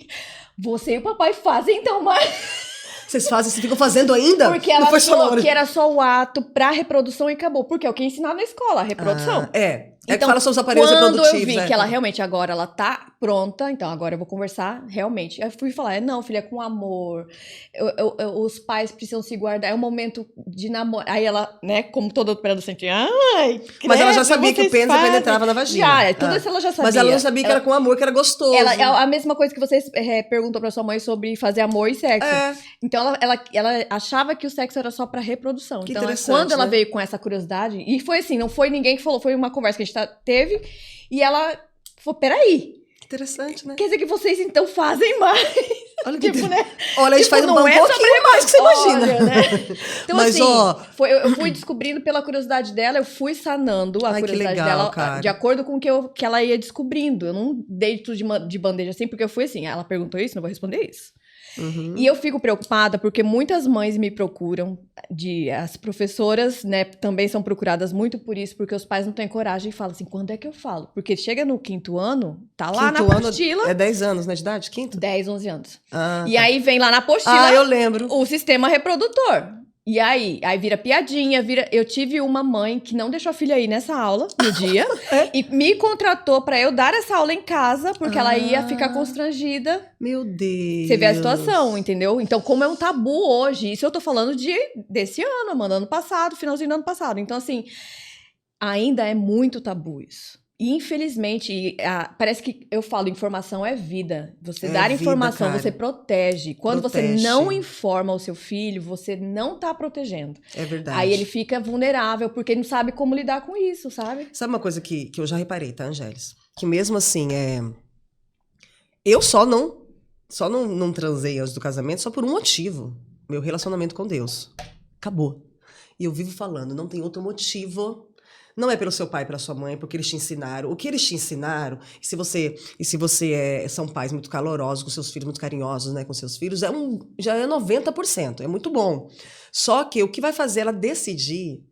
Você e o papai fazem então mais. Vocês ficam fazendo ainda? Porque ela Não foi só na falou hora. que era só o ato pra reprodução e acabou. Porque é o que é ensinado na escola, a reprodução. Ah, é que Então, fala sobre os aparelhos quando reprodutivos. eu vi né? que ela realmente agora ela tá pronta, então agora eu vou conversar realmente. Aí eu fui falar, não, filha, com amor. Os pais precisam se guardar. É um momento de namoro. Aí ela, né, como toda pré-adolescente, ai, Mas ela já credo, sabia que o vocês pênis fazem. penetrava na vagina. Já, tudo isso ela já sabia. Mas ela não sabia que era com amor, que era gostoso. É a mesma coisa que vocês perguntam pra sua mãe sobre fazer amor e sexo. É. Então ela achava que o sexo era só pra reprodução. Que Então interessante, quando ela né? veio com essa curiosidade, e foi assim, não foi ninguém que falou, foi uma conversa que a gente teve, e ela falou, peraí, Interessante, né? Quer dizer que vocês, então, fazem mais. Olha que Tipo, né? Olha, a gente faz um não é pouquinho mais que você imagina. Olha, né? Então, Mas, assim, ó... eu fui descobrindo pela curiosidade dela, eu fui sanando a Ai, que curiosidade legal, dela cara. de acordo com o que ela ia descobrindo. Eu não dei tudo de bandeja assim, porque eu fui assim, ela perguntou isso, não vou responder isso. Uhum. E eu fico preocupada porque muitas mães me procuram, as professoras, né, também são procuradas muito por isso, porque os pais não têm coragem e falam assim, quando é que eu falo? Porque chega no 5º ano, tá lá na apostila... É 10 anos, né, de idade? 5º? 10, 11 anos. Ah, E tá. aí vem lá na apostila eu lembro. o sistema reprodutor. E aí vira piadinha, Eu tive uma mãe que não deixou a filha ir nessa aula no dia e me contratou pra eu dar essa aula em casa, porque ela ia ficar constrangida. Meu Deus. Você vê a situação, entendeu? Então, como é um tabu hoje, isso eu tô falando desse ano, Amanda, ano passado, finalzinho do ano passado. Então, assim, ainda é muito tabu isso. E, infelizmente, parece que eu falo, informação é vida. Você dar informação, cara. você protege. Quando você não informa o seu filho, você não tá protegendo. É verdade. Aí ele fica vulnerável, porque ele não sabe como lidar com isso, sabe? Sabe uma coisa que eu já reparei, tá, Angélis? Que mesmo assim, eu só não transei antes do casamento só por um motivo. Meu relacionamento com Deus. Acabou. E eu vivo falando, não tem outro motivo... Não é pelo seu pai e pela sua mãe, porque eles te ensinaram. O que eles te ensinaram, e se você são pais muito calorosos, com seus filhos muito carinhosos, né, com seus filhos, já é 90%, é muito bom. Só que o que vai fazer ela decidir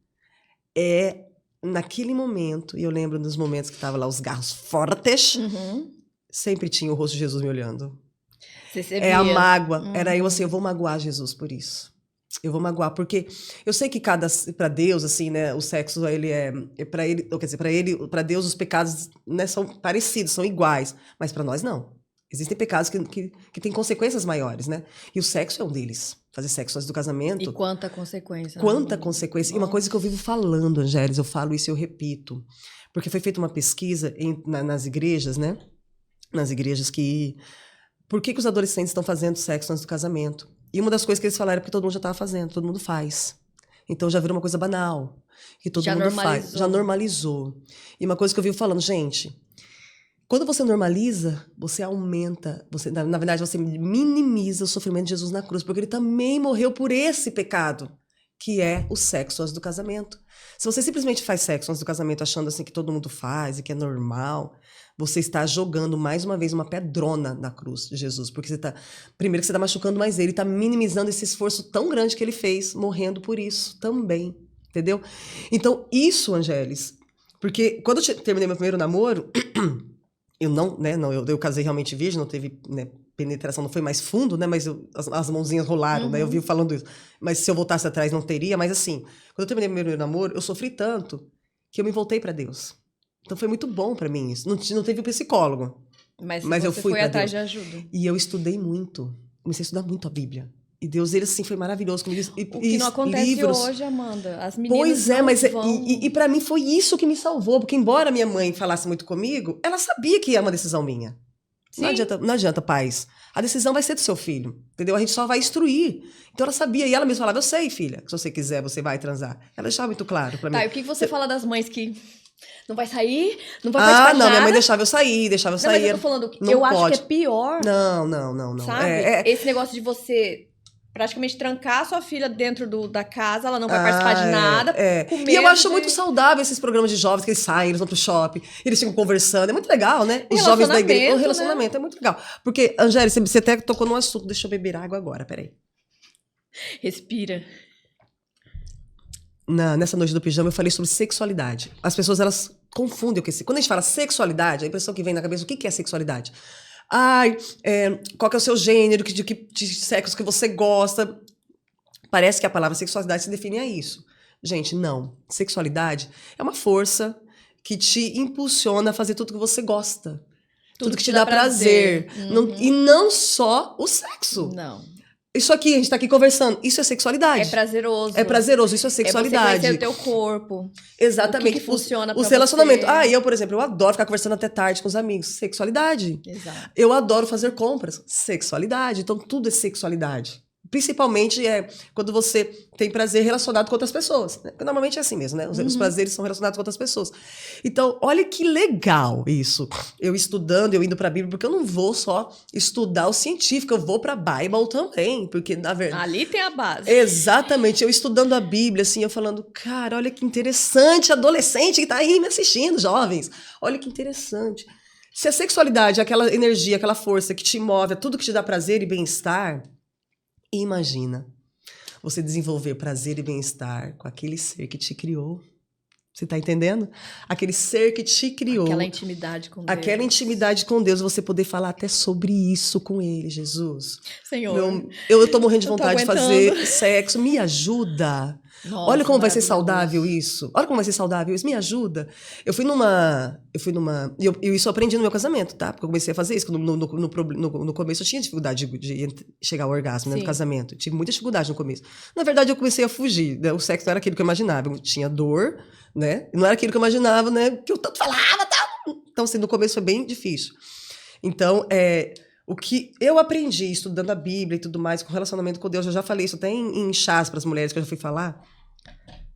é, naquele momento, e eu lembro dos momentos que estavam lá os garros fortes, sempre tinha o rosto de Jesus me olhando. Você a mágoa. Era eu assim, eu vou magoar Jesus por isso. Eu vou magoar, porque eu sei que para Deus, assim, né, o sexo, ele para ele, quer dizer, para Deus os pecados, né, são parecidos, são iguais, mas para nós não. Existem pecados que têm consequências maiores, né? E o sexo é um deles. Fazer sexo antes do casamento. E quanta consequência. Quanta consequência. Nossa. E uma coisa que eu vivo falando, Angélis, eu falo isso e eu repito, porque foi feita uma pesquisa nas igrejas, né? Nas igrejas por que os adolescentes estão fazendo sexo antes do casamento? E uma das coisas que eles falaram é porque todo mundo já estava fazendo, todo mundo faz. Então já virou uma coisa banal, que todo mundo faz. Já normalizou. E uma coisa que eu vivo falando, gente, quando você normaliza, você aumenta, na verdade você minimiza o sofrimento de Jesus na cruz, porque ele também morreu por esse pecado, que é o sexo antes do casamento. Se você simplesmente faz sexo antes do casamento achando assim que todo mundo faz e que é normal, você está jogando mais uma vez uma pedrona na cruz de Jesus, porque primeiro que você está machucando mais ele, está minimizando esse esforço tão grande que ele fez, morrendo por isso também, entendeu? Então isso, Angélis, porque quando eu terminei meu primeiro namoro, eu casei realmente virgem, não teve, né, penetração, não foi mais fundo, né, mas as mãozinhas rolaram, né, eu vivo falando isso, mas se eu voltasse atrás não teria, mas assim, quando eu terminei meu primeiro namoro, eu sofri tanto que eu me voltei para Deus. Então foi muito bom pra mim isso. Não teve o psicólogo. Mas eu fui atrás de ajuda. E eu estudei muito. Comecei a estudar muito a Bíblia. E Deus, ele assim, foi maravilhoso comigo. O que não acontece hoje, Amanda. As meninas pois é, mas vão... e pra mim foi isso que me salvou. Porque embora minha mãe falasse muito comigo, ela sabia que é uma decisão minha. Não adianta, pais. A decisão vai ser do seu filho, entendeu? A gente só vai instruir. Então ela sabia. E ela mesma falava, eu sei, filha, que se você quiser, você vai transar. Ela deixava muito claro pra mim. Tá, e o que você fala das mães que... Não vai sair, não vai participar de nada. Minha mãe deixava eu sair. Mas eu tô falando, acho que é pior. Não. Sabe? Esse negócio de você praticamente trancar a sua filha dentro da casa, ela não vai participar de nada. Com medo e eu acho muito saudável esses programas de jovens que eles saem, eles vão pro shopping, eles ficam conversando. É muito legal, né? Os jovens da igreja. O relacionamento é muito legal. Porque, Angélica, você até tocou num assunto. Deixa eu beber água agora, peraí. Respira. Nessa noite do pijama, eu falei sobre sexualidade. As pessoas, elas confundem o que quando a gente fala sexualidade, a impressão que vem na cabeça, o que é sexualidade? Qual que é o seu gênero, de sexo que você gosta? Parece que a palavra sexualidade se define a isso. Gente, não. Sexualidade é uma força que te impulsiona a fazer tudo que você gosta. Tudo que te dá prazer. E não só o sexo. Não. Isso aqui, a gente tá aqui conversando. Isso é sexualidade. É prazeroso. É prazeroso, isso é sexualidade. É você conhecer o teu corpo. Exatamente. O que funciona pra os relacionamentos. você. Eu, por exemplo, eu adoro ficar conversando até tarde com os amigos. Sexualidade. Exato. Eu adoro fazer compras. Sexualidade. Então, tudo é sexualidade. Principalmente quando você tem prazer relacionado com outras pessoas. Né? Porque normalmente é assim mesmo, né? Os prazeres são relacionados com outras pessoas. Então, olha que legal isso. Eu estudando, eu indo pra Bíblia, porque eu não vou só estudar o científico, eu vou pra Bible também. Porque, na verdade... Ali tem a base. Exatamente. Eu estudando a Bíblia, assim, eu falando, cara, olha que interessante, adolescente que tá aí me assistindo, jovens. Olha que interessante. Se a sexualidade é aquela energia, aquela força que te move, é tudo que te dá prazer e bem-estar, imagina você desenvolver prazer e bem-estar com aquele ser que te criou. Você tá entendendo? Aquele ser que te criou. Aquela intimidade com Deus. Aquela intimidade com Deus, você poder falar até sobre isso com Ele, Jesus. Senhor. Eu tô morrendo de eu tô vontade de aguentando. fazer sexo, me ajuda. Nossa, Olha como vai ser maravilhoso. saudável isso. Olha como vai ser saudável isso. Me ajuda. Eu fui numa... E isso eu aprendi no meu casamento, tá? Porque eu comecei a fazer isso. No começo eu tinha dificuldade de chegar ao orgasmo, né? No Sim. casamento. Eu tive muita dificuldade no começo. Na verdade, eu comecei a fugir. Né? O sexo não era aquilo que eu imaginava. Eu tinha dor, né? E não era aquilo que eu imaginava, né? Que eu tanto falava, tá? Então, assim, no começo foi bem difícil. Então, o que eu aprendi estudando a Bíblia e tudo mais, com relacionamento com Deus, eu já falei isso até em chás para as mulheres que eu já fui falar.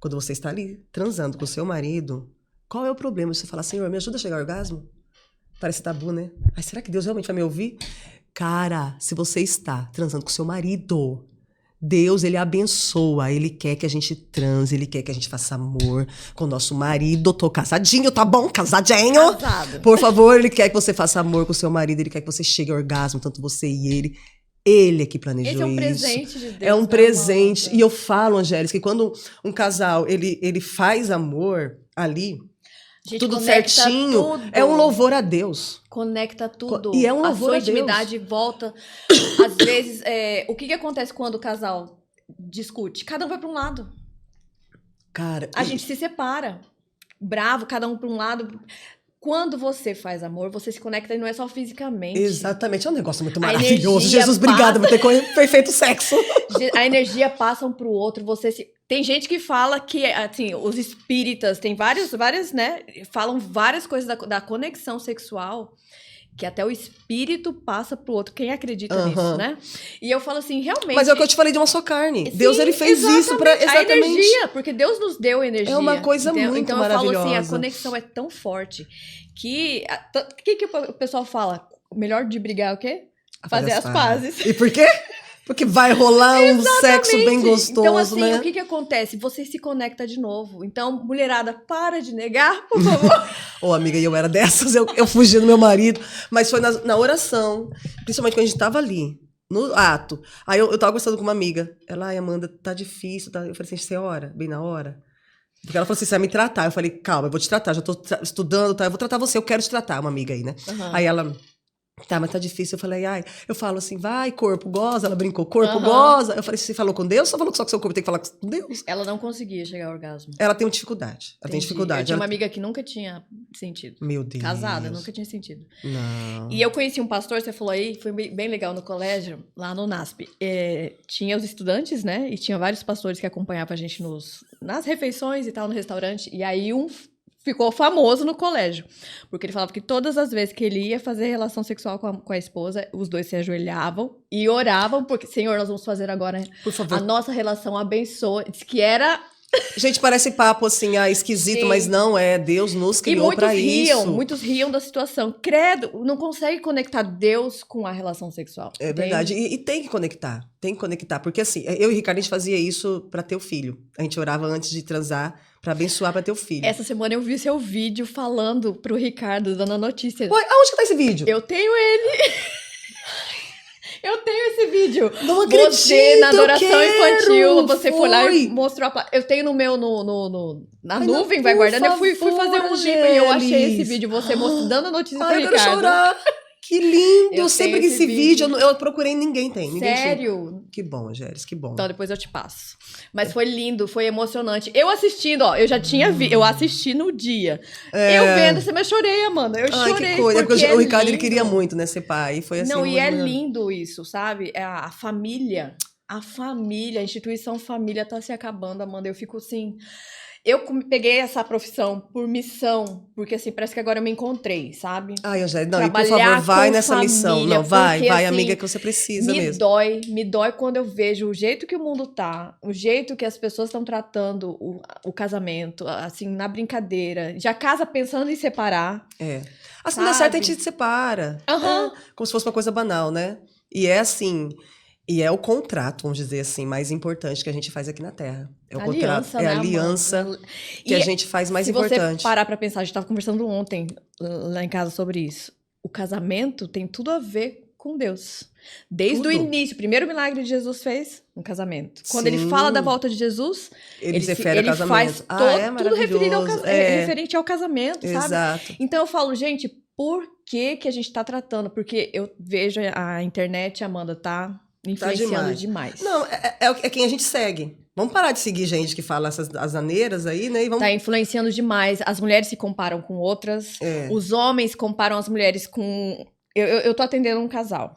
Quando você está ali transando com o seu marido, qual é o problema? Você fala, Senhor, me ajuda a chegar ao orgasmo? Parece tabu, né? Mas será que Deus realmente vai me ouvir? Cara, se você está transando com o seu marido, Deus, ele abençoa, ele quer que a gente transe, ele quer que a gente faça amor com o nosso marido. Tô casadinho, tá bom? Casadinho. Casado. Por favor, ele quer que você faça amor com o seu marido, ele quer que você chegue ao orgasmo, tanto você e ele. Ele é que planejou isso. Esse é um presente de Deus. É um né, presente. amada? E eu falo, Angélica, que quando um casal, ele faz amor ali, A gente tudo conecta certinho, tudo. é um louvor a Deus. Conecta tudo. E é um louvor a a sua Deus. intimidade volta. Às vezes, o que acontece quando o casal discute? Cada um vai para um lado. Cara, A gente se separa. Bravo, cada um para um lado. Quando você faz amor, você se conecta e não é só fisicamente. exatamente, é um negócio muito A maravilhoso. energia Jesus, obrigada por ter perfeito sexo. A energia passa um pro outro, Tem gente que fala que, assim, os espíritas, tem várias, né, falam várias coisas da conexão sexual, que até o espírito passa pro outro. Quem acredita nisso, né? E eu falo assim, realmente... Mas é o que eu te falei de uma só carne. Sim, Deus, ele fez isso pra... Exatamente. A energia, porque Deus nos deu energia. É uma coisa muito então maravilhosa. eu falo assim, a conexão é tão forte que... O que o pessoal fala? O melhor de brigar é o quê? Fazer as pazes. E por quê? Porque vai rolar um sexo bem gostoso, então, assim, né? o que acontece? Você se conecta de novo. Então, mulherada, para de negar, por favor. Ô, amiga, e eu era dessas, eu fugi do meu marido. Mas foi na oração, principalmente quando a gente tava ali, no ato. Aí eu tava conversando com uma amiga. Ela, ai, Amanda, tá difícil. Tá? Eu falei assim, você ora? Bem na hora? Porque ela falou assim, você vai me tratar. Eu falei, calma, eu vou te tratar. Já tô estudando, tá? Eu vou tratar você, eu quero te tratar. Uma amiga aí, né? Uhum. Aí ela... Tá, mas tá difícil. Eu falei, eu falo assim, vai, corpo, goza. Ela brincou, corpo, goza. Eu falei, você falou com Deus? Só falou que só que seu corpo tem que falar com Deus? Ela não conseguia chegar ao orgasmo. Ela tem dificuldade. Ela tem dificuldade. Eu tinha ela... uma amiga que nunca tinha sentido. Meu Deus. Casada, nunca tinha sentido. Não. E eu conheci um pastor, você falou aí, foi bem legal no colégio, lá no NASP. Tinha os estudantes, né? E tinha vários pastores que acompanhavam a gente nas refeições e tal, no restaurante. E aí ficou famoso no colégio, porque ele falava que todas as vezes que ele ia fazer relação sexual com a esposa, os dois se ajoelhavam e oravam, porque, Senhor, nós vamos fazer agora Por favor. a nossa relação abençoa. Diz que era... Gente, parece papo assim, esquisito, Sim. mas não é. Deus nos criou pra isso. Muitos riam da situação. Credo, não consegue conectar Deus com a relação sexual. É verdade. E tem que conectar. Tem que conectar. Porque assim, eu e o Ricardo, a gente fazia isso pra ter o filho. A gente orava antes de transar pra abençoar pra ter o filho. Essa semana eu vi seu vídeo falando pro Ricardo, dando a notícia. Oi, aonde que tá esse vídeo? Eu tenho ele. Eu tenho esse vídeo. Não acredito, Você, na adoração infantil, você foi lá e Foi. mostrou a placa. Eu tenho no meu, na Ai, nuvem, não, vai por guardando. Eu fui favor, fazer um limpo e eu achei esse Angélis. vídeo. Você dando a notícia pro Ai, eu quero Ricardo. chorar. Que lindo. Eu Sempre tenho que esse esse vídeo, vídeo. eu procurei, ninguém tem. Ninguém tinha. Sério? Que bom, Angélis, que bom. Então depois eu te passo. Mas foi lindo, foi emocionante. Eu assistindo, ó, eu já tinha eu assisti no dia. Eu vendo, você me chorei, Amanda. Eu Ai, chorei. que coisa. Porque O Ricardo, ele lindo. queria muito, né, ser pai. E foi assim. Não, e é uma- lindo isso, sabe? A família, a instituição família tá se acabando, Amanda. Eu fico assim. Eu peguei essa profissão por missão, porque assim, parece que agora eu me encontrei, sabe? Ai, Angélica, não, e por Trabalhar favor, vai com nessa missão. família, Não, vai, porque, assim, amiga, que você precisa me mesmo. dói quando eu vejo o jeito que o mundo tá, o jeito que as pessoas estão tratando o casamento, assim, na brincadeira. Já casa pensando em separar. É. Ah, se não der certo, a Sabe? gente se separa. Aham. É, como se fosse uma coisa banal, né? E é assim, e é o contrato, vamos dizer assim, mais importante que a gente faz aqui na Terra. É o contrato, é né, a Amanda? aliança que E a gente faz mais se importante. você parar pra pensar, a gente tava conversando ontem lá em casa sobre isso. O casamento tem tudo a ver com Deus. Desde o Tudo. início, o primeiro milagre de Jesus fez um casamento. Quando ele Sim. fala da volta de Jesus, Ele se refere ao ele faz casamento. Ah, é tudo referido ao maravilhoso. referente ao casamento, sabe? Exato. Então eu falo, gente, por que a gente tá tratando? Porque eu vejo a internet, Amanda, tá influenciando demais. Não, é quem a gente segue. Vamos parar de seguir gente que fala essas asneiras aí, né? E vamos... Tá influenciando demais. As mulheres se comparam com outras. É. Os homens comparam as mulheres com... Eu tô atendendo um casal.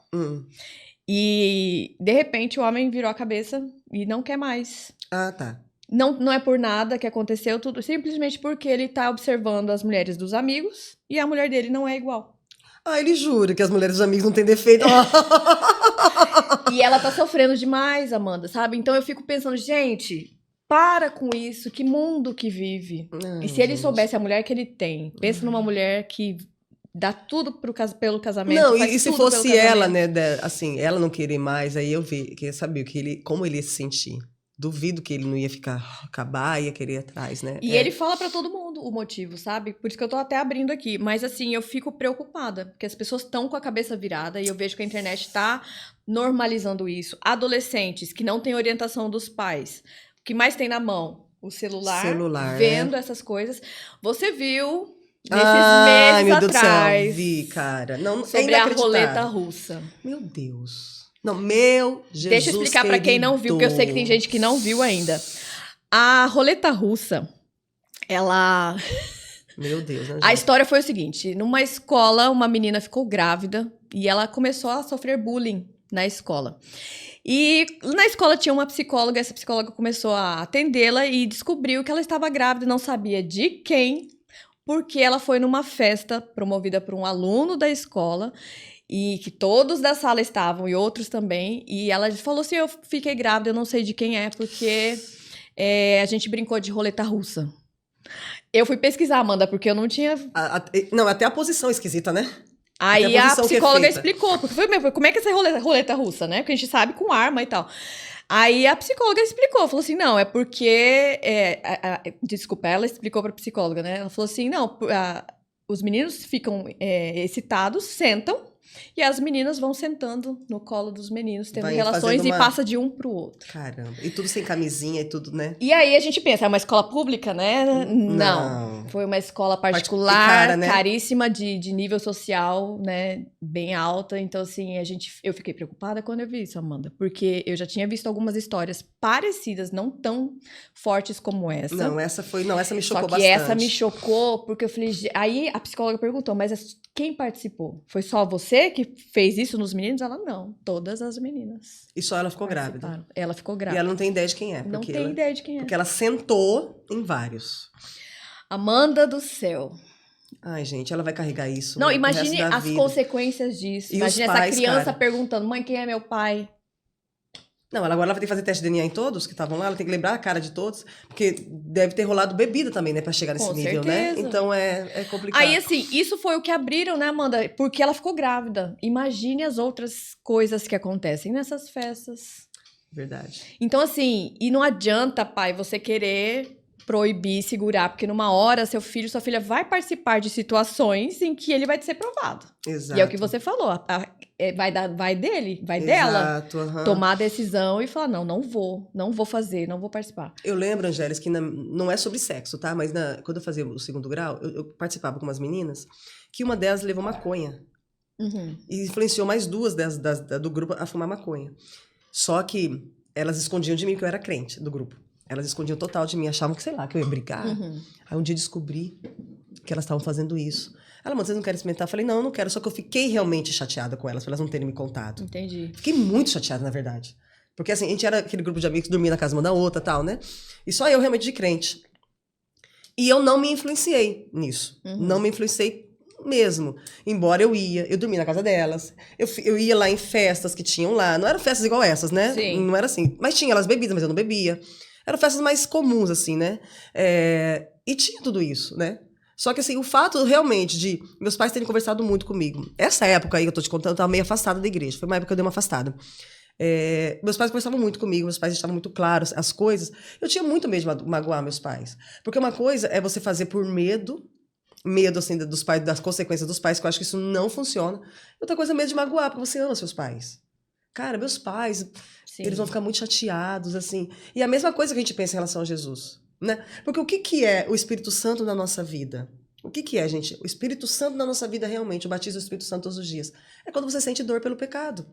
E, de repente, o homem virou a cabeça e não quer mais. Ah, tá. Não é por nada que aconteceu tudo. Simplesmente porque ele tá observando as mulheres dos amigos e a mulher dele não é igual. Ah, ele jura que as mulheres dos amigos não têm defeito. E ela tá sofrendo demais, Amanda, sabe? Então eu fico pensando, gente, para com isso. Que mundo que vive. Não, e se ele gente. soubesse a mulher que ele tem, pensa numa mulher que dá tudo pelo casamento. Não, faz e se tudo fosse pelo ela, casamento. né, assim, ela não querer mais, aí eu queria saber como ele ia se sentir. Duvido que ele não ia acabar, ia querer ir atrás, né? E ele fala pra todo mundo o motivo, sabe? Por isso que eu tô até abrindo aqui. Mas assim, eu fico preocupada, porque as pessoas estão com a cabeça virada e eu vejo que a internet tá normalizando isso. Adolescentes que não têm orientação dos pais. O que mais tem na mão? O celular vendo essas coisas. Você viu nesses Ai, meses meu Deus atrás do céu, vi, cara. Não, sobre é a roleta inacreditável. russa. Meu Deus. Não, meu Jesus Deixa eu explicar pra quem não viu, porque eu sei que tem gente que não viu ainda. A roleta russa, ela... Meu Deus, né, A gente? história foi o seguinte, numa escola, uma menina ficou grávida e ela começou a sofrer bullying na escola. E na escola tinha uma psicóloga, essa psicóloga começou a atendê-la e descobriu que ela estava grávida, não sabia de quem, porque ela foi numa festa promovida por um aluno da escola e que todos da sala estavam e outros também. E ela falou assim, eu fiquei grávida, eu não sei de quem é, porque a gente brincou de roleta russa. Eu fui pesquisar, Amanda, porque eu não tinha... Não, até a posição esquisita, né? Aí Até a posição que é psicóloga feita. explicou, porque como é que é essa roleta russa, né? Porque a gente sabe com arma e tal. Aí a psicóloga explicou, falou assim, não, é porque... desculpa, ela explicou pra psicóloga, né? Ela falou assim, não, os meninos ficam excitados, sentam, e as meninas vão sentando no colo dos meninos, tendo Vai relações fazendo e uma- passa de um pro outro. Caramba. E tudo sem camisinha e tudo, né? E aí a gente pensa, é uma escola pública, né? Não. Foi uma escola particular, cara, né? caríssima, de nível social, né? Bem alta. Então, assim, eu fiquei preocupada quando eu vi isso, Amanda. Porque eu já tinha visto algumas histórias parecidas, não tão fortes como essa. Não, essa me chocou Só que bastante. essa me chocou, porque eu falei... Aí a psicóloga perguntou, mas quem participou? Foi só você que fez isso nos meninos? Ela, não. Todas as meninas E só ela ficou grávida. participaram. Ela ficou E grávida. ela não tem ideia de quem é. Não porque tem ela- ideia de quem é. Porque ela sentou em vários. Amanda do céu. Ai, gente, ela vai carregar isso. Não, pro resto imagine da as vida. consequências disso. E Imagine os essa pais, criança cara? perguntando, mãe, quem é meu pai? Não, agora ela vai ter que fazer teste de DNA em todos que estavam lá, ela tem que lembrar a cara de todos, porque deve ter rolado bebida também, né, pra chegar nesse Com nível, certeza. né? Então é complicado. Aí, assim, isso foi o que abriram, né, Amanda? Porque ela ficou grávida. Imagine as outras coisas que acontecem nessas festas. Verdade. Então, assim, e não adianta, pai, você querer proibir, segurar, porque numa hora seu filho, sua filha vai participar de situações em que ele vai ser provado. Exato. E é o que você falou, vai dele, vai dela. Exato, aham. Tomar a decisão e falar, não vou fazer, não vou participar. Eu lembro, Angélis, que não é sobre sexo, tá? Mas quando eu fazia o segundo grau, eu participava com umas meninas, que uma delas levou maconha. Uhum. E influenciou mais duas do grupo a fumar maconha. Só que elas escondiam de mim, porque eu era crente do grupo. Elas escondiam total de mim, achavam que, sei lá, que eu ia brigar. Uhum. Aí um dia descobri que elas estavam fazendo isso. Ela, mano, vocês não querem experimentar? Eu falei, não, eu não quero. Só que eu fiquei realmente chateada com elas, por elas não terem me contado. Entendi. Fiquei muito chateada, na verdade. Porque, assim, a gente era aquele grupo de amigos que dormia na casa uma da outra e tal, né? E só eu realmente de crente. E eu não me influenciei nisso. Não me influenciei mesmo. Embora eu dormia na casa delas. Eu ia lá em festas que tinham lá. Não eram festas igual essas, né? Sim. Não era assim. Mas tinha elas bebidas, mas eu não bebia. Eram festas mais comuns, assim, né? E tinha tudo isso, né? Só que, assim, o fato realmente de meus pais terem conversado muito comigo. Essa época aí que eu tô te contando, eu tava meio afastada da igreja. Foi uma época que eu dei uma afastada. Meus pais conversavam muito comigo, meus pais deixavam muito claros as coisas. Eu tinha muito medo de magoar meus pais. Porque uma coisa é você fazer por medo, assim, dos pais, das consequências dos pais, que eu acho que isso não funciona. Outra coisa é medo de magoar, porque você ama seus pais. Cara, meus pais, Sim. eles vão ficar muito chateados, assim. E a mesma coisa que a gente pensa em relação a Jesus, né? Porque o que é o Espírito Santo na nossa vida? O que é, gente? O Espírito Santo na nossa vida realmente, o batismo do Espírito Santo todos os dias. É quando você sente dor pelo pecado.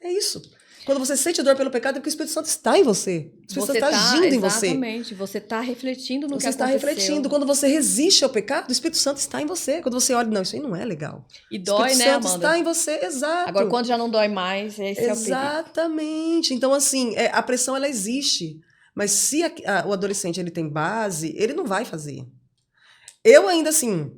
É isso. Quando você sente dor pelo pecado, é porque o Espírito Santo está em você. O Espírito Santo está agindo em você. Exatamente. Você está refletindo no que Você está aconteceu. refletindo. Quando você resiste ao pecado, o Espírito Santo está em você. Quando você olha, não, isso aí não é legal. E dói, o Espírito né, Santo Amanda? está em você, exato. Agora, quando já não dói mais, esse é o perigo. Exatamente. Então, assim, a pressão, ela existe. Mas se o adolescente ele tem base, ele não vai fazer. Eu ainda, assim...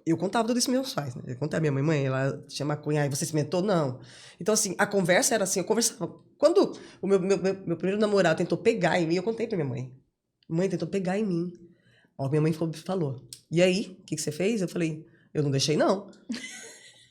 eu contava tudo isso para meus pais, né? Eu contava, minha mãe, ela tinha maconha, aí você experimentou? Não. Então, assim, a conversa era assim, eu conversava. Quando o meu primeiro namorado tentou pegar em mim, eu contei pra minha mãe. Mãe, tentou pegar em mim. Ó, minha mãe falou, e aí, o que você fez? Eu falei, eu não deixei, não.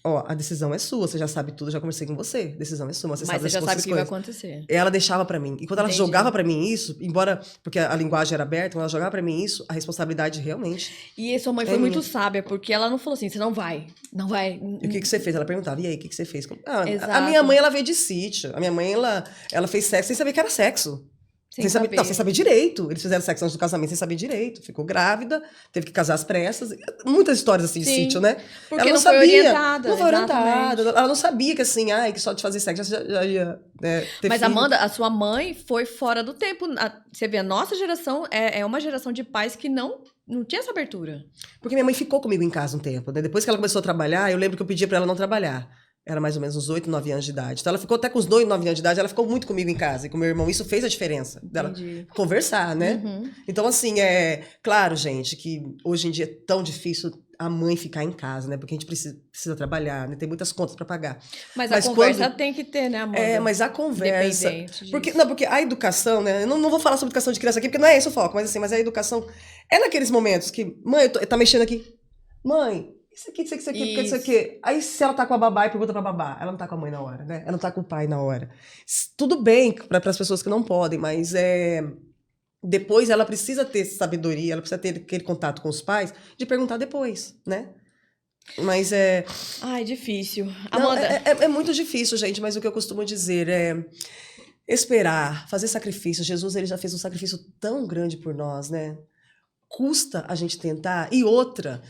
Ó, a decisão é sua, você já sabe tudo, já conversei com você. A decisão é sua, Mas você já sabe o que vai acontecer. Ela deixava pra mim. E quando ela Entendi. jogava pra mim isso, embora, porque a linguagem era aberta, quando ela jogava pra mim isso, a responsabilidade realmente... E sua mãe foi muito sábia, porque ela não falou assim, você não vai. E o que você fez? Ela perguntava, e aí, o que você fez? A Exato. minha mãe, ela veio de sítio. A minha mãe, ela fez sexo sem saber que era sexo. Sem saber. Não, sem saber direito. Eles fizeram sexo antes do casamento sem saber direito. Ficou grávida, teve que casar às pressas. Muitas histórias assim de Sim. sítio, né? Porque ela não sabia. foi orientada. Não foi orientada. Exatamente. Ela não sabia que assim, que só de fazer sexo já ia ter Mas, filho. Amanda, a sua mãe foi fora do tempo. Você vê, a nossa geração é uma geração de pais que não tinha essa abertura. Porque minha mãe ficou comigo em casa um tempo, né? Depois que ela começou a trabalhar, eu lembro que eu pedia pra ela não trabalhar. Era mais ou menos uns 8, 9 anos de idade. Então ela ficou até com os 8, 9 anos de idade, ela ficou muito comigo em casa e com meu irmão. Isso fez a diferença dela conversar, né? Uhum. Então, assim, claro, gente, que hoje em dia é tão difícil a mãe ficar em casa, né? Porque a gente precisa trabalhar, né? Tem muitas contas pra pagar. Mas a conversa tem que ter, né, Amanda? Mas a conversa... Independente Porque a educação, né? Eu não vou falar sobre educação de criança aqui, porque não é esse o foco, mas assim, mas a educação é naqueles momentos que, mãe, tá mexendo aqui. Mãe, isso aqui. Aí se ela tá com a babá e pergunta pra babá, ela não tá com a mãe na hora, né? Ela não tá com o pai na hora. Tudo bem para as pessoas que não podem, mas depois ela precisa ter sabedoria, ela precisa ter aquele contato com os pais de perguntar depois, né? Mas Ai, difícil. Não, Amanda... é muito difícil, gente, mas o que eu costumo dizer é esperar, fazer sacrifício. Jesus, ele já fez um sacrifício tão grande por nós, né? Custa a gente tentar. E outra...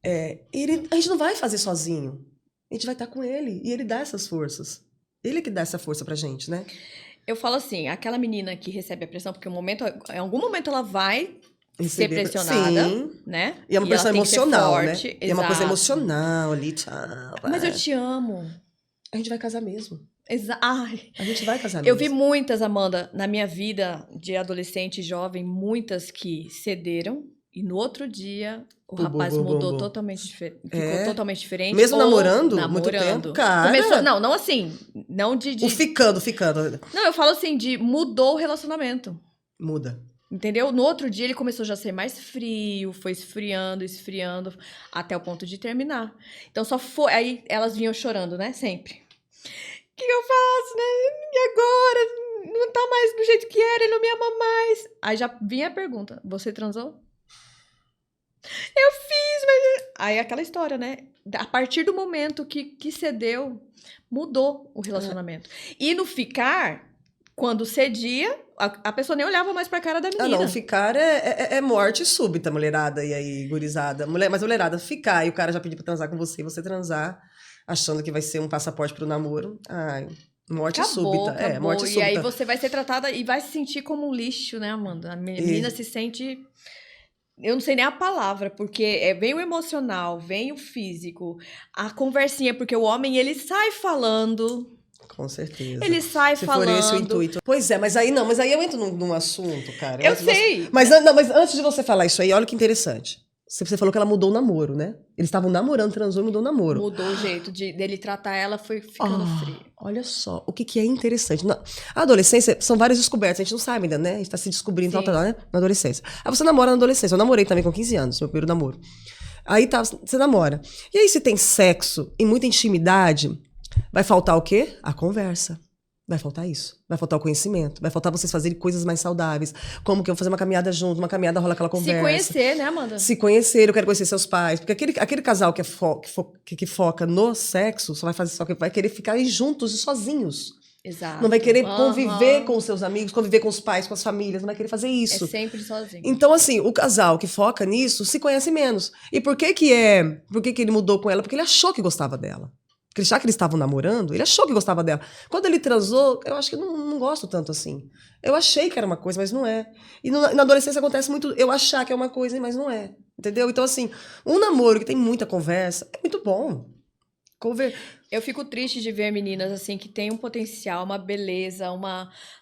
a gente não vai fazer sozinho. A gente vai estar com ele. E ele dá essas forças. Ele é que dá essa força pra gente, né? Eu falo assim, aquela menina que recebe a pressão, porque em algum momento ela vai ser pressionada, sim. né? E é uma pressão emocional, forte, né? É uma coisa emocional ali, tchau. Mas eu te amo. A gente vai casar mesmo. Ai. A gente vai casar mesmo. Eu vi muitas, Amanda, na minha vida de adolescente e jovem, muitas que cederam. E no outro dia, o rapaz mudou totalmente diferente. Ficou totalmente diferente. Mesmo namorando? Muito tempo? Cara. Começou, não assim. Não de... O ficando. Não, eu falo assim, mudou o relacionamento. Muda. Entendeu? No outro dia, ele começou já a ser mais frio, foi esfriando, até o ponto de terminar. Então, só foi... Aí, elas vinham chorando, né? Sempre. O que eu faço, né? E agora? Não tá mais do jeito que era, ele não me ama mais. Aí, já vinha a pergunta. Você transou? Eu fiz, mas... Aí aquela história, né? A partir do momento que cedeu, mudou o relacionamento. E no ficar, quando cedia, a pessoa nem olhava mais pra cara da menina. Não, ficar é morte súbita, mulherada, e aí, gurizada. Mas mulherada, ficar, e o cara já pediu pra transar com você, e você transar, achando que vai ser um passaporte pro namoro. Ai, morte súbita. Acabou. Morte súbita. E aí você vai ser tratada e vai se sentir como um lixo, né, Amanda? A menina se sente... Eu não sei nem a palavra, porque vem o emocional, vem o físico, a conversinha, porque o homem, ele sai falando. Com certeza. Ele sai Se falando. for esse o intuito. Pois é, mas aí não, mas aí eu entro num assunto, cara. Eu sei. Mas antes de você falar isso aí, olha que interessante. Você falou que ela mudou o namoro, né? Eles estavam namorando, transou e mudou o namoro. Mudou o jeito dele tratar ela, foi ficando frio. Olha só, o que é interessante. A adolescência são várias descobertas, a gente não sabe ainda, né? A gente tá se descobrindo, tal, né? Na adolescência. Aí você namora na adolescência. Eu namorei também com 15 anos, meu primeiro namoro. Aí tá, você namora. E aí se tem sexo e muita intimidade, vai faltar o quê? A conversa. Vai faltar isso. Vai faltar o conhecimento. Vai faltar vocês fazerem coisas mais saudáveis. Como que eu vou fazer uma caminhada junto, uma caminhada rola aquela conversa. Se conhecer, né, Amanda? Se conhecer, eu quero conhecer seus pais. Porque aquele casal que foca no sexo só que vai querer ficar juntos e sozinhos. Exato. Não vai querer conviver com os seus amigos, conviver com os pais, com as famílias. Não vai querer fazer isso. É sempre sozinho. Então, assim, o casal que foca nisso se conhece menos. E por que ele mudou com ela? Porque ele achou que gostava dela. Porque já que eles estavam namorando, ele achou que gostava dela. Quando ele transou, eu acho que não gosto tanto assim. Eu achei que era uma coisa, mas não é. E na adolescência acontece muito eu achar que é uma coisa, mas não é. Entendeu? Então, assim, um namoro que tem muita conversa é muito bom. Eu fico triste de ver meninas assim que tem um potencial, uma beleza,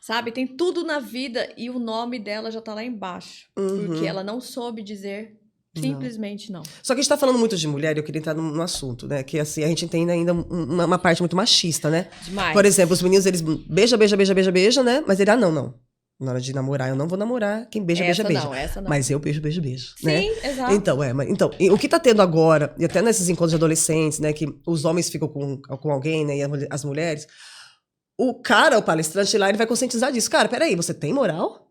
sabe, tem tudo na vida e o nome dela já tá lá embaixo. Porque ela não soube dizer. Simplesmente não. Só que a gente tá falando muito de mulher e eu queria entrar num assunto, né? Que assim, a gente tem ainda uma parte muito machista, né? Demais. Por exemplo, os meninos, eles beija, né? Mas ele, não. Na hora de namorar, eu não vou namorar quem beija. Essa não. Mas eu beijo, Sim, né? exato. Então, o que tá tendo agora, e até nesses encontros de adolescentes, né? Que os homens ficam com alguém, né? E as mulheres. O palestrante lá, ele vai conscientizar disso. Cara, peraí, você tem moral?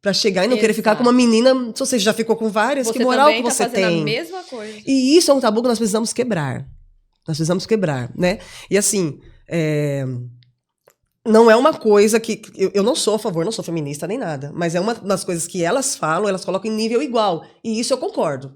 Pra chegar e não querer ficar com uma menina, se você já ficou com várias, que moral que você tem? A mesma coisa. E isso é um tabu que nós precisamos quebrar. Né? E assim, não é uma coisa que... Eu não sou a favor, não sou feminista nem nada, mas é uma das coisas que elas falam, elas colocam em nível igual. E isso eu concordo.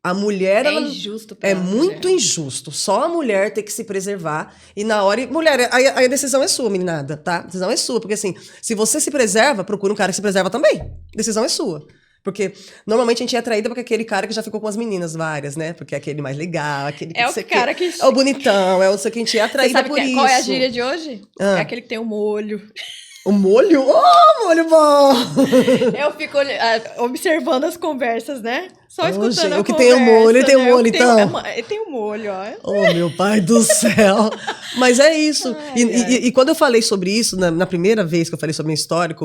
A mulher... Injusto pra muito mulher. injusto. Só a mulher tem que se preservar. E na hora... Mulher, aí a decisão é sua, meninada, tá? A decisão é sua. Porque assim, se você se preserva, procura um cara que se preserva também. A decisão é sua. Porque normalmente a gente é atraída por aquele cara que já ficou com as meninas várias, né? Porque é aquele mais legal, aquele que... É o cara que... É o bonitão, é o que a gente é atraída por isso. Qual é a gíria de hoje? É aquele que tem um molho. O molho? Oh, molho bom! Eu fico observando as conversas, né? Só escutando gente, a o que conversa. tem o molho, ele tem o molho, então. Ele tem um molho, ó. Oh, meu pai do céu! Mas é isso. E quando eu falei sobre isso, na primeira vez que eu falei sobre a minha história,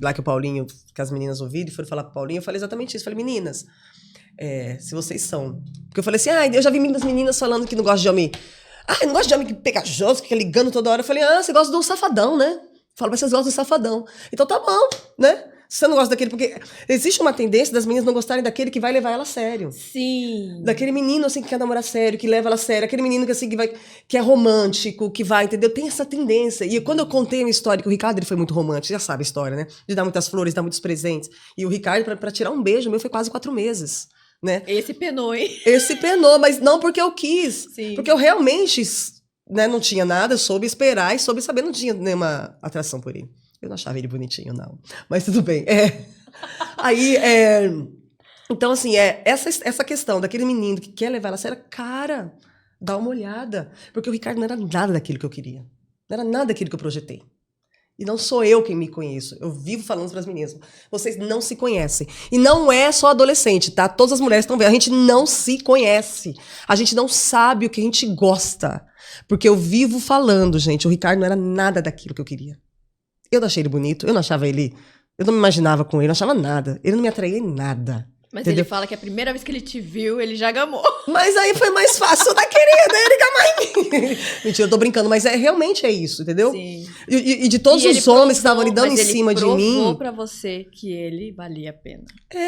lá que o Paulinho, que as meninas ouviram e foram falar pro Paulinho, eu falei exatamente isso. Eu falei, meninas, se vocês são... Porque eu falei assim, eu já vi muitas meninas falando que não gostam de homem... eu não gosto de homem que pegajoso, que fica ligando toda hora. Eu falei, você gosta do safadão, né? Falo, mas vocês gostam do safadão. Então tá bom, né? Você não gosta daquele, porque existe uma tendência das meninas não gostarem daquele que vai levar ela a sério. Sim. Daquele menino, assim, que quer namorar sério, que leva ela a sério. Aquele menino que, assim, que é romântico, que vai, entendeu? Tem essa tendência. E quando eu contei a minha história, que o Ricardo, ele foi muito romântico, já sabe a história, né? De dar muitas flores, dar muitos presentes. E o Ricardo, pra tirar um beijo meu, foi quase 4 meses, né? Esse penou, hein? Esse penou, mas não porque eu quis. Sim. Porque eu realmente... Né, não tinha nada, eu soube esperar e soube saber, não tinha nenhuma atração por ele. Eu não achava ele bonitinho, não. Mas tudo bem. Aí, então, assim, essa questão daquele menino que quer levar ela a sério, cara, dá uma olhada. Porque o Ricardo não era nada daquilo que eu queria. Não era nada daquilo que eu projetei. E não sou eu quem me conheço. Eu vivo falando para as meninas. Vocês não se conhecem. E não é só adolescente, tá? Todas as mulheres estão vendo. A gente não se conhece. A gente não sabe o que a gente gosta. Porque eu vivo falando, gente. O Ricardo não era nada daquilo que eu queria. Eu não achei ele bonito. Eu não achava ele... Eu não me imaginava com ele. Eu não achava nada. Ele não me atraía em nada. Mas entendeu? ele fala que a primeira vez que ele te viu, ele já gamou. Mas aí foi mais fácil da querida, ele gamar em mim. Mentira, eu tô brincando, mas realmente é isso, entendeu? Sim. E de todos os homens que estavam ali dando em cima de mim... ele provou pra você que ele valia a pena.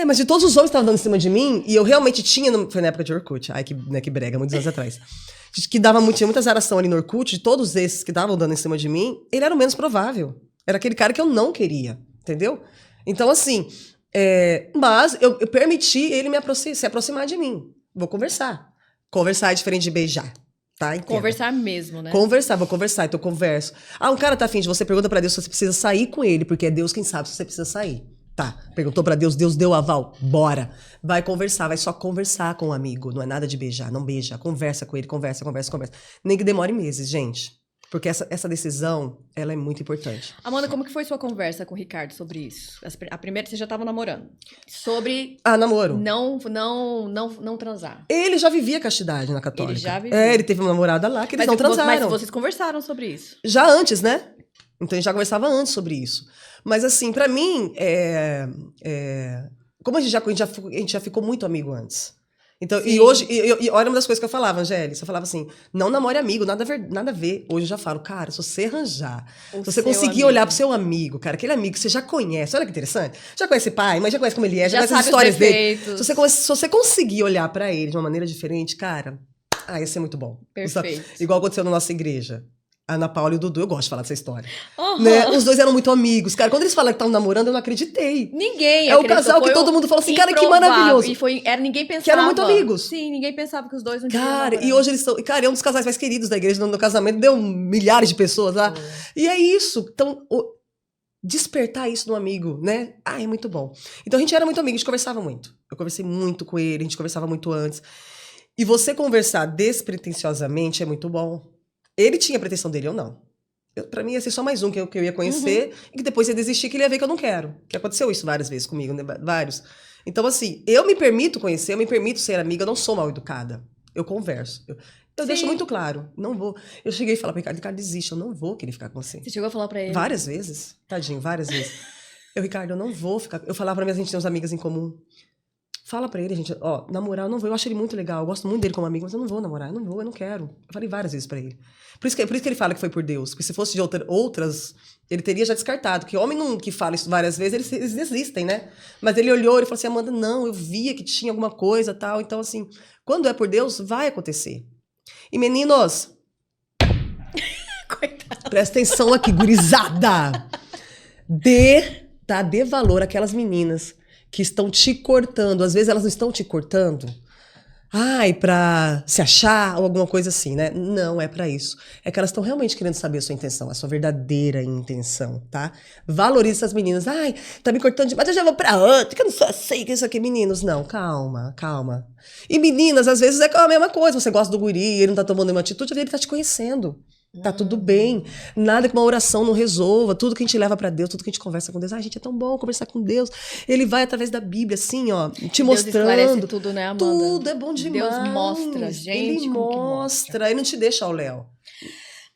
Mas de todos os homens que estavam dando em cima de mim, e eu realmente tinha... Foi na época de Orkut, que brega, muitos anos atrás. Que tinha muita zeração ali no Orkut, de todos esses que estavam dando em cima de mim, ele era o menos provável. Era aquele cara que eu não queria, entendeu? Então, assim... mas eu permiti ele se aproximar de mim. Vou conversar. Conversar é diferente de beijar, tá? Entenda. Conversar mesmo, né? Vou conversar, então eu converso. Um cara tá afim de você, pergunta pra Deus se você precisa sair com ele, porque é Deus quem sabe se você precisa sair. Tá, perguntou pra Deus, Deus deu aval, bora. Vai conversar, vai só conversar com o amigo, não é nada de beijar, não beija. Conversa com ele, conversa. Nem que demore meses, gente. Porque essa decisão, ela é muito importante. Amanda, como que foi sua conversa com o Ricardo sobre isso? A primeira, você já estava namorando. Sobre Namoro. não transar. Ele já vivia castidade na católica. Ele já vivia. Ele teve uma namorada lá que eles não transaram. Mas vocês conversaram sobre isso? Já antes, né? Então, a gente já conversava antes sobre isso. Mas, assim, pra mim, como a gente já ficou muito amigo antes. Então, Sim. e hoje, olha uma das coisas que eu falava, Angélica, eu falava assim, não namore amigo, nada a ver. Hoje eu já falo, cara, se você arranjar, se você conseguir olhar pro seu amigo, cara, aquele amigo que você já conhece, olha que interessante, já conhece pai, mas já conhece como ele é, já conhece as histórias dele. Se você conseguir olhar pra ele de uma maneira diferente, cara, ia ser muito bom. Perfeito. Igual aconteceu na nossa igreja. A Ana Paula e o Dudu, eu gosto de falar dessa história. Uhum. Né? Os dois eram muito amigos. Cara, quando eles falaram que estavam namorando, eu não acreditei. Ninguém É o casal que todo mundo falou assim, cara, que maravilhoso. E ninguém pensava. Que eram muito amigos. Sim, ninguém pensava que os dois não tinham Cara, namorado. e hoje eles são... Cara, é um dos casais mais queridos da igreja. No casamento, deu milhares de pessoas lá. E é isso. Então, despertar isso no amigo, né? É muito bom. Então, a gente era muito amigo, a gente conversava muito. Eu conversei muito com ele, a gente conversava muito antes. E você conversar despretensiosamente é muito bom. Ele tinha a pretensão dele, eu não. Pra mim ia ser só mais um que eu ia conhecer e que depois ia desistir, que ele ia ver que eu não quero. Que aconteceu isso várias vezes comigo, né? Vários. Então, assim, eu me permito conhecer, eu me permito ser amiga, eu não sou mal educada. Eu converso. Eu deixo muito claro. Não vou. Eu cheguei e falei pra Ricardo, desiste, eu não vou querer ficar com você. Você chegou a falar pra ele? Várias vezes. Tadinho, várias vezes. Ricardo, eu não vou ficar... Eu falava pra mim, a gente tem uns amigas em comum. Fala pra ele, gente, namorar, eu não vou. Eu acho ele muito legal, eu gosto muito dele como amigo, mas eu não vou namorar, eu não quero. Eu falei várias vezes pra ele. Por isso que ele fala que foi por Deus. Porque se fosse de outras, ele teria já descartado. Que homem não, que fala isso várias vezes, eles desistem, né? Mas ele olhou e falou assim, Amanda, não, eu via que tinha alguma coisa e tal. Então, assim, quando é por Deus, vai acontecer. E meninos, Coitado. presta atenção aqui, gurizada. Dê valor àquelas meninas que estão te cortando. Às vezes elas não estão te cortando. Pra se achar ou alguma coisa assim, né? Não é pra isso. É que elas estão realmente querendo saber a sua intenção, a sua verdadeira intenção, tá? Valorize essas meninas. Tá me cortando demais, eu já vou pra outra, que eu não sou assim, que isso aqui. Meninos, não, calma. E meninas, às vezes é a mesma coisa. Você gosta do guri, ele não tá tomando nenhuma atitude, ele tá te conhecendo. Tá tudo bem. Nada que uma oração não resolva. Tudo que a gente leva pra Deus, tudo que a gente conversa com Deus. Gente, é tão bom conversar com Deus. Ele vai através da Bíblia, assim, te mostrando. Deus esclarece tudo, né, Amanda? Tudo é bom demais. Deus mostra, gente. Ele mostra. Ele não te deixa ao léu.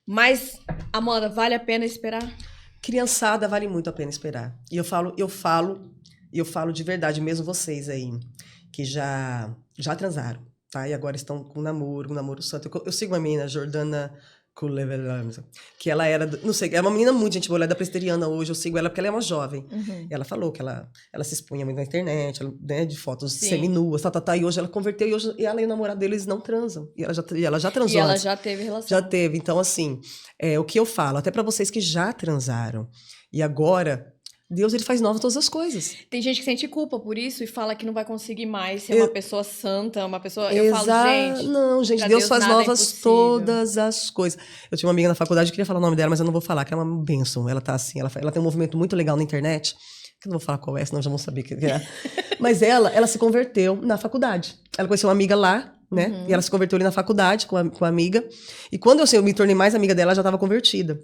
Mas, Amanda, vale a pena esperar? Criançada, vale muito a pena esperar. E eu falo de verdade, mesmo vocês aí, que já transaram, tá? E agora estão com namoro santo. Eu sigo uma menina, Jordana... que ela era, não sei, é uma menina muito gente boa, ela é da presbiteriana hoje, eu sigo ela porque ela é uma jovem. E ela falou que ela se expunha muito na internet, né, de fotos seminuas, e hoje ela converteu, e ela e o namorado deles não transam. E ela já transou. E ela já teve relação. Já teve. Então, assim, o que eu falo, até pra vocês que já transaram, e agora... Deus, ele faz novas todas as coisas. Tem gente que sente culpa por isso e fala que não vai conseguir mais ser uma pessoa santa, uma pessoa... Eu falo, gente... Não, gente, Deus faz novas todas as coisas. Eu tinha uma amiga na faculdade, eu queria falar o nome dela, mas eu não vou falar, que é uma bênção. Ela tá assim, ela tem um movimento muito legal na internet, que eu não vou falar qual é, senão já vão saber o que é. Mas ela se converteu na faculdade. Ela conheceu uma amiga lá, né? E ela se converteu ali na faculdade com a amiga. E quando eu me tornei mais amiga dela, ela já estava convertida.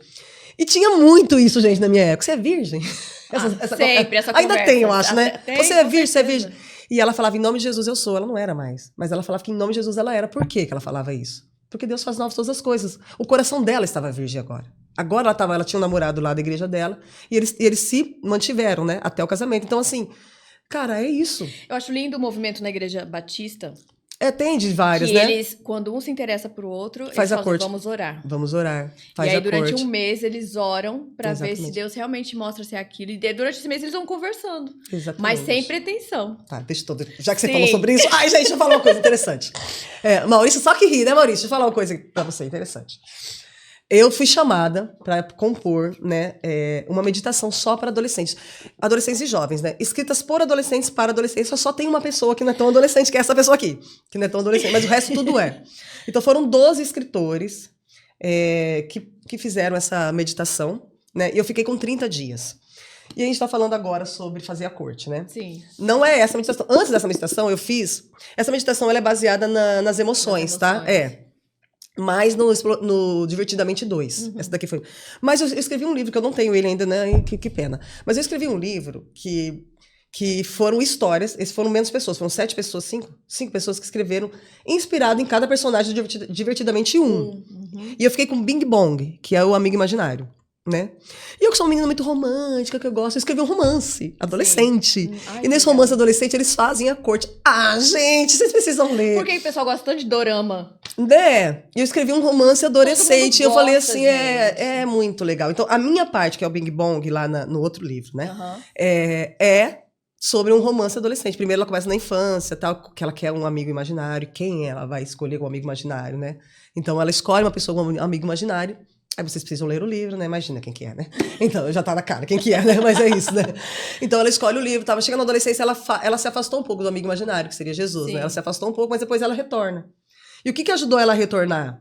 E tinha muito isso, gente, na minha época. Você é virgem? Sempre, essa conversa. Ainda tem, eu acho, né? Você é virgem, você é virgem. E ela falava, em nome de Jesus eu sou. Ela não era mais. Mas ela falava que em nome de Jesus ela era. Por que ela falava isso? Porque Deus faz novas todas as coisas. O coração dela estava virgem agora. Agora ela tinha um namorado lá da igreja dela. E eles se mantiveram, né? Até o casamento. Então, assim, cara, é isso. Eu acho lindo o movimento na igreja batista. Tem de várias, que né? Eles, quando um se interessa pro outro, faz eles a corte. Vamos orar. Vamos orar. Faz e aí, a durante corte. um mês, eles oram pra Exatamente. ver se Deus realmente mostra ser aquilo. E durante esse mês, eles vão conversando. Exatamente. Mas sem pretensão. Tá, deixa eu... Já que você falou sobre isso... Ai, gente, deixa eu falar uma coisa interessante. Maurício só que ri, né, Maurício? Deixa eu falar uma coisa pra você interessante. Eu fui chamada para compor, né, uma meditação só para adolescentes e jovens, né, escritas por adolescentes para adolescentes. Só tem uma pessoa que não é tão adolescente, que é essa pessoa aqui, que não é tão adolescente, mas o resto tudo é. Então foram 12 escritores que fizeram essa meditação, né, e eu fiquei com 30 dias. E a gente está falando agora sobre fazer a corte, né? Sim. Não é essa meditação. Antes dessa meditação, eu fiz... Essa meditação ela é baseada nas emoções, tá? Mas no Divertidamente 2. Essa daqui foi. Mas eu escrevi um livro, que eu não tenho ele ainda, né? E que pena. Mas eu escrevi um livro que foram histórias, esses foram menos pessoas, foram 7 pessoas, 5 pessoas que escreveram, inspirado em cada personagem do Divertidamente 1. E eu fiquei com Bing Bong, que é o amigo imaginário, né? E eu que sou uma menina muito romântica, que eu gosto, eu escrevi um romance adolescente. Ai, e nesse legal. romance adolescente, eles fazem a corte. Ah, gente, vocês precisam ler. Por que o pessoal gosta tanto de dorama? Né? E eu escrevi um romance adolescente. E eu falei gosta, assim, é muito legal. Então, a minha parte, que é o Bing Bong, lá no outro livro, né? É sobre um romance adolescente. Primeiro ela começa na infância, tal, que ela quer um amigo imaginário. Quem ela vai escolher como amigo imaginário, né? Então ela escolhe uma pessoa como amigo imaginário. Aí vocês precisam ler o livro, né? Imagina quem que é, né? Então, já tá na cara quem que é, né? Mas é isso, né? Então ela escolhe o livro, tava chegando na adolescência, ela se afastou um pouco do amigo imaginário, que seria Jesus, né? Ela se afastou um pouco, mas depois ela retorna. E o que ajudou ela a retornar?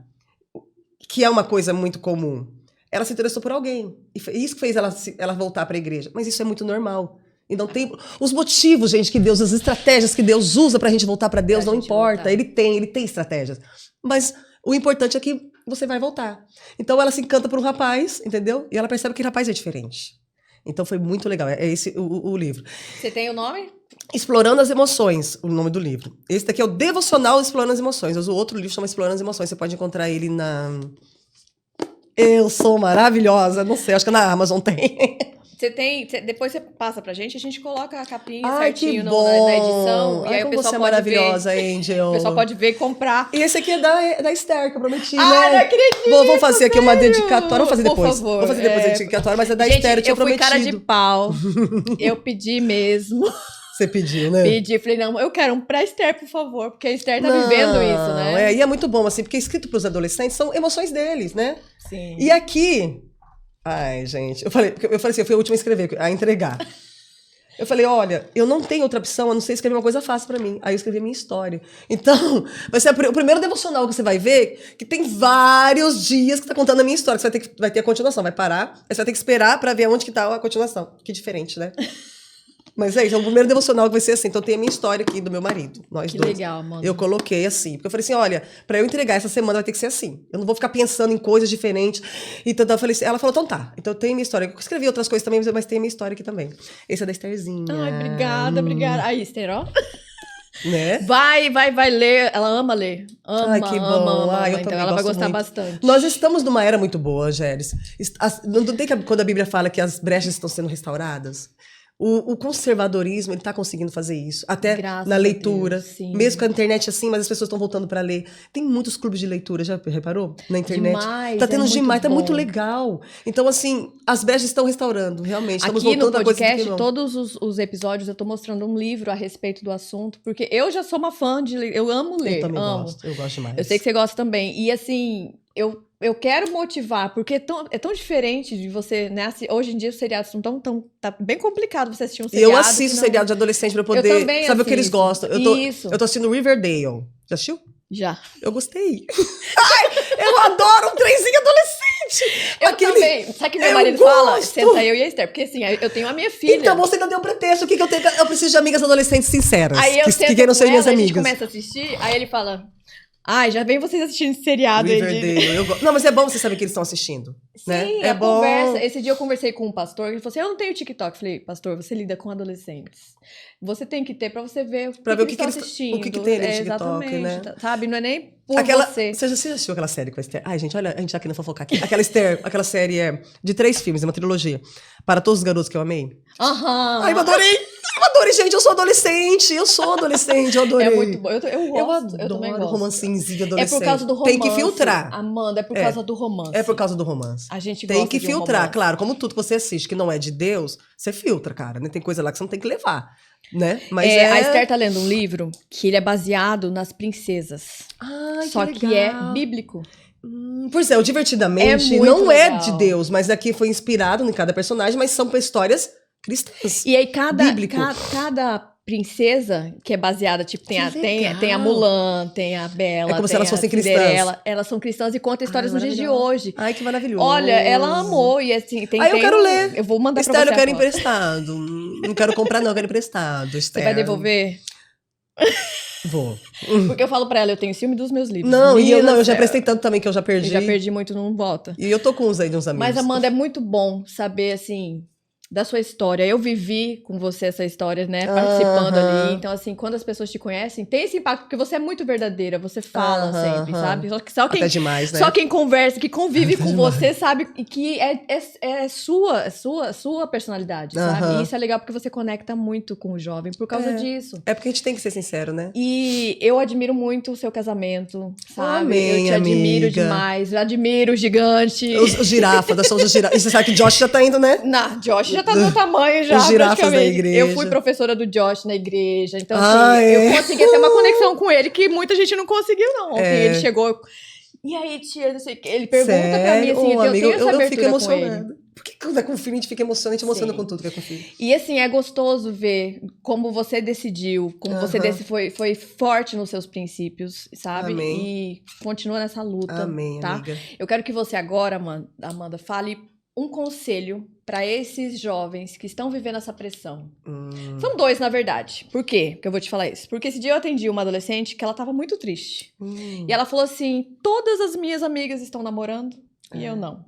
Que é uma coisa muito comum. Ela se interessou por alguém. E isso que fez ela voltar para a igreja. Mas isso é muito normal. Então tem os motivos, gente, que Deus, as estratégias que Deus usa pra gente voltar pra Deus, não importa. Voltar. Ele tem estratégias. Mas o importante é que você vai voltar. Então ela se encanta por um rapaz, entendeu? E ela percebe que o rapaz é diferente. Então foi muito legal. É esse o livro. Você tem o nome? Explorando as Emoções, o nome do livro. Esse daqui é o Devocional Explorando as Emoções. O outro livro chama Explorando as Emoções. Você pode encontrar ele na... Eu Sou Maravilhosa. Não sei, acho que na Amazon tem. Depois você passa pra gente, a gente coloca a capinha Ai, certinho na edição. E aí o pessoal pode maravilhosa, ver. Angel. O pessoal pode ver e comprar. E esse aqui é da Esther, que eu prometi, né? Não acredito! Vamos fazer aqui uma dedicatória. Vamos fazer depois. Por favor. Vamos fazer depois a dedicatória, mas é da Esther, eu tinha prometido. Eu fui cara de pau. Eu pedi mesmo. Você pediu, né? Pedi, falei, não, eu quero um pra Esther, por favor, porque a Esther tá vivendo isso, né? E é muito bom, assim, porque escrito pros adolescentes são emoções deles, né? Sim. E aqui... Ai, gente, eu falei assim, eu fui a última a escrever, a entregar. Eu falei, olha, eu não tenho outra opção a não ser escrever uma coisa fácil pra mim. Aí eu escrevi a minha história. Então, vai ser o primeiro devocional que você vai ver, que tem vários dias que tá contando a minha história, que você vai ter a continuação, vai parar, aí você vai ter que esperar pra ver onde que tá a continuação. Que diferente, né? Mas é isso, é o primeiro devocional que vai ser assim. Então tem a minha história aqui do meu marido, nós dois. Que legal, mano. Eu coloquei assim, porque eu falei assim, olha, pra eu entregar essa semana vai ter que ser assim. Eu não vou ficar pensando em coisas diferentes. Então eu falei assim, ela falou, então tá. Então eu tenho minha história. Eu escrevi outras coisas também, mas tem a minha história aqui também. Esse é da Estherzinha. Ai, obrigada. Aí, Esther, ó. Né? Vai ler. Ela ama ler. Ai, que bom. Então ela vai gostar bastante. Nós estamos numa era muito boa, Gélis. Não tem que quando a Bíblia fala que as brechas estão sendo restauradas? O conservadorismo, ele tá conseguindo fazer isso. Até Graças na leitura. Deus, sim. Mesmo com a internet assim, mas as pessoas estão voltando para ler. Tem muitos clubes de leitura, já reparou? Na internet. Demais, tá tendo demais, tá bom. muito legal. Então, assim, as brechas estão restaurando, realmente. Estamos aqui voltando no podcast, a coisa todos os episódios, eu tô mostrando um livro a respeito do assunto, porque eu já sou uma fã de ler. Eu amo ler. Eu também gosto. Eu gosto demais. Eu sei que você gosta também. E assim, eu quero motivar, porque é tão diferente de você, né? Hoje em dia os seriados são tá bem complicado você assistir um seriado. Eu assisto seriado de adolescente pra poder saber o que eles gostam. Eu tô assistindo Riverdale. Já assistiu? Já. Eu gostei. Ai, eu adoro um trenzinho adolescente. Eu também. Sabe o que meu marido fala? Senta eu e a Esther. Porque assim, eu tenho a minha filha. Então você ainda deu um pretexto. O que eu tenho? Eu preciso de amigas adolescentes sinceras. Aí eu que queiram ser minhas amigas. A gente começa a assistir, aí ele fala... Ai, já vem vocês assistindo esse seriado aí. Não, mas é bom você saber que eles estão assistindo. Sim, né? É bom. Conversa. Esse dia eu conversei com um pastor, ele falou assim, eu não tenho TikTok. Eu falei, pastor, você lida com adolescentes. Você tem que ter pra você ver o que eles estão assistindo. O que tem no TikTok, né? Sabe, não é nem por você. Você já assistiu aquela série com a Esther? Ai, gente, olha, a gente tá querendo fofocar aqui. Aquela série é de 3 filmes, é uma trilogia. Para Todos os Garotos que eu Amei. Aham. Ai, eu adorei, gente, eu sou adolescente, eu adorei. É muito bom, eu gosto, eu também gosto. Romancinzinho adolescente. É por causa do romance. Tem que filtrar. Amanda, é por causa do romance. É por causa do romance. A gente tem gosta que de filtrar, romance. claro, como tudo que você assiste que não é de Deus, você filtra, cara, né? Tem coisa lá que você não tem que levar, né? Mas A Esther tá lendo um livro que ele é baseado nas princesas. Ai, só que é bíblico. Pois é, o Divertidamente não é de Deus, mas aqui foi inspirado em cada personagem, mas são histórias cristãs. E aí cada princesa que é baseada, tipo, tem a Mulan, tem a Bela, é como se elas fossem cristãs. Elas são cristãs e contam histórias nos dias de hoje. Ai, que maravilhoso. Olha, ela amou e assim, tem... eu quero ler. Eu vou mandar Esther, pra você eu quero agora. emprestado. Não quero comprar não, eu quero emprestado, Esther. Você vai devolver? Vou. Porque eu falo pra ela, eu tenho ciúme dos meus livros. Não, Menina do eu já céu. prestei tanto também que eu já perdi. Eu já perdi muito, não volta. E eu tô com uns aí de uns amigos. Mas, Amanda, é muito bom saber, assim, da sua história. Eu vivi com você essa história, né? Participando ali. Então, assim, quando as pessoas te conhecem, tem esse impacto, porque você é muito verdadeira. Você fala sempre, sabe? Só quem, Até demais, né? só quem conversa, que convive Até com demais. você, sabe que é sua personalidade, sabe? E isso é legal porque você conecta muito com o jovem por causa disso. É porque a gente tem que ser sincero, né? E eu admiro muito o seu casamento, sabe? Amém, eu te admiro amiga. demais. Eu admiro o gigante. Os girafas, nós somos os girafas. E você sabe que Josh já tá indo, né? Não, Josh já tá do meu tamanho já, Os girafas da praticamente. igreja. Eu fui professora do Josh na igreja, então Ah, assim, é? eu consegui ter uma conexão com ele que muita gente não conseguiu, não. Ontem É. ele chegou, e aí, tia, não sei o que, ele pergunta pra mim, assim, Sério? eu tenho essa eu fico abertura com ele. emocionada. Por que quando é com filho a gente fica emocionado? A gente emociona Sim. com tudo que é com filho. E assim, é gostoso ver como você decidiu, como você foi forte nos seus princípios, sabe? Amém. E continua nessa luta, Amém, tá? amiga. Eu quero que você agora, Amanda, fale um conselho para esses jovens que estão vivendo essa pressão. São dois, na verdade. Por quê que eu vou te falar isso? Porque esse dia eu atendi uma adolescente que ela tava muito triste. E ela falou assim, todas as minhas amigas estão namorando e eu não.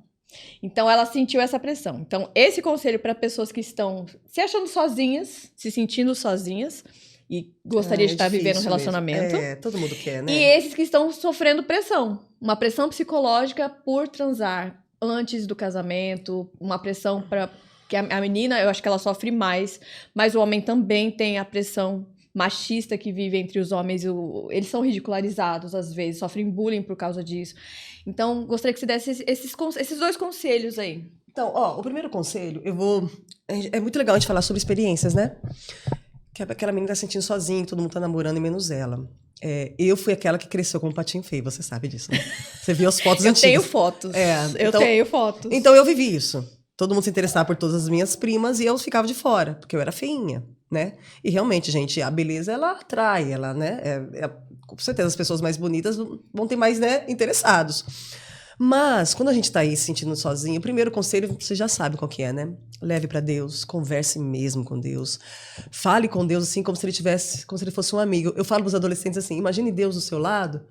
Então ela sentiu essa pressão. Então esse conselho para pessoas que estão se achando sozinhas, se sentindo sozinhas e gostaria de estar vivendo um relacionamento. É, todo mundo quer, né? E esses que estão sofrendo pressão. Uma pressão psicológica por transar antes do casamento, uma pressão para que a menina, eu acho que ela sofre mais, mas o homem também tem a pressão machista que vive entre os homens, eles são ridicularizados às vezes, sofrem bullying por causa disso. Então, gostaria que você desse esses dois conselhos aí. Então, ó, o primeiro conselho, é muito legal a gente falar sobre experiências, né? Que aquela menina tá se sentindo sozinha, todo mundo tá namorando e menos ela. Eu fui aquela que cresceu com um patinho feio, você sabe disso, né? Você viu as fotos antigas. Eu tenho fotos. Eu tenho fotos. Então eu vivi isso. Todo mundo se interessava por todas as minhas primas e eu ficava de fora, porque eu era feinha, né? E realmente, gente, a beleza, ela atrai, ela, né? Com certeza as pessoas mais bonitas vão ter mais, né, interessados. Mas, quando a gente tá aí se sentindo sozinho, o primeiro conselho, você já sabe qual que é, né? Leve pra Deus, converse mesmo com Deus. Fale com Deus assim, como se ele fosse um amigo. Eu falo pros adolescentes assim, imagine Deus do seu lado,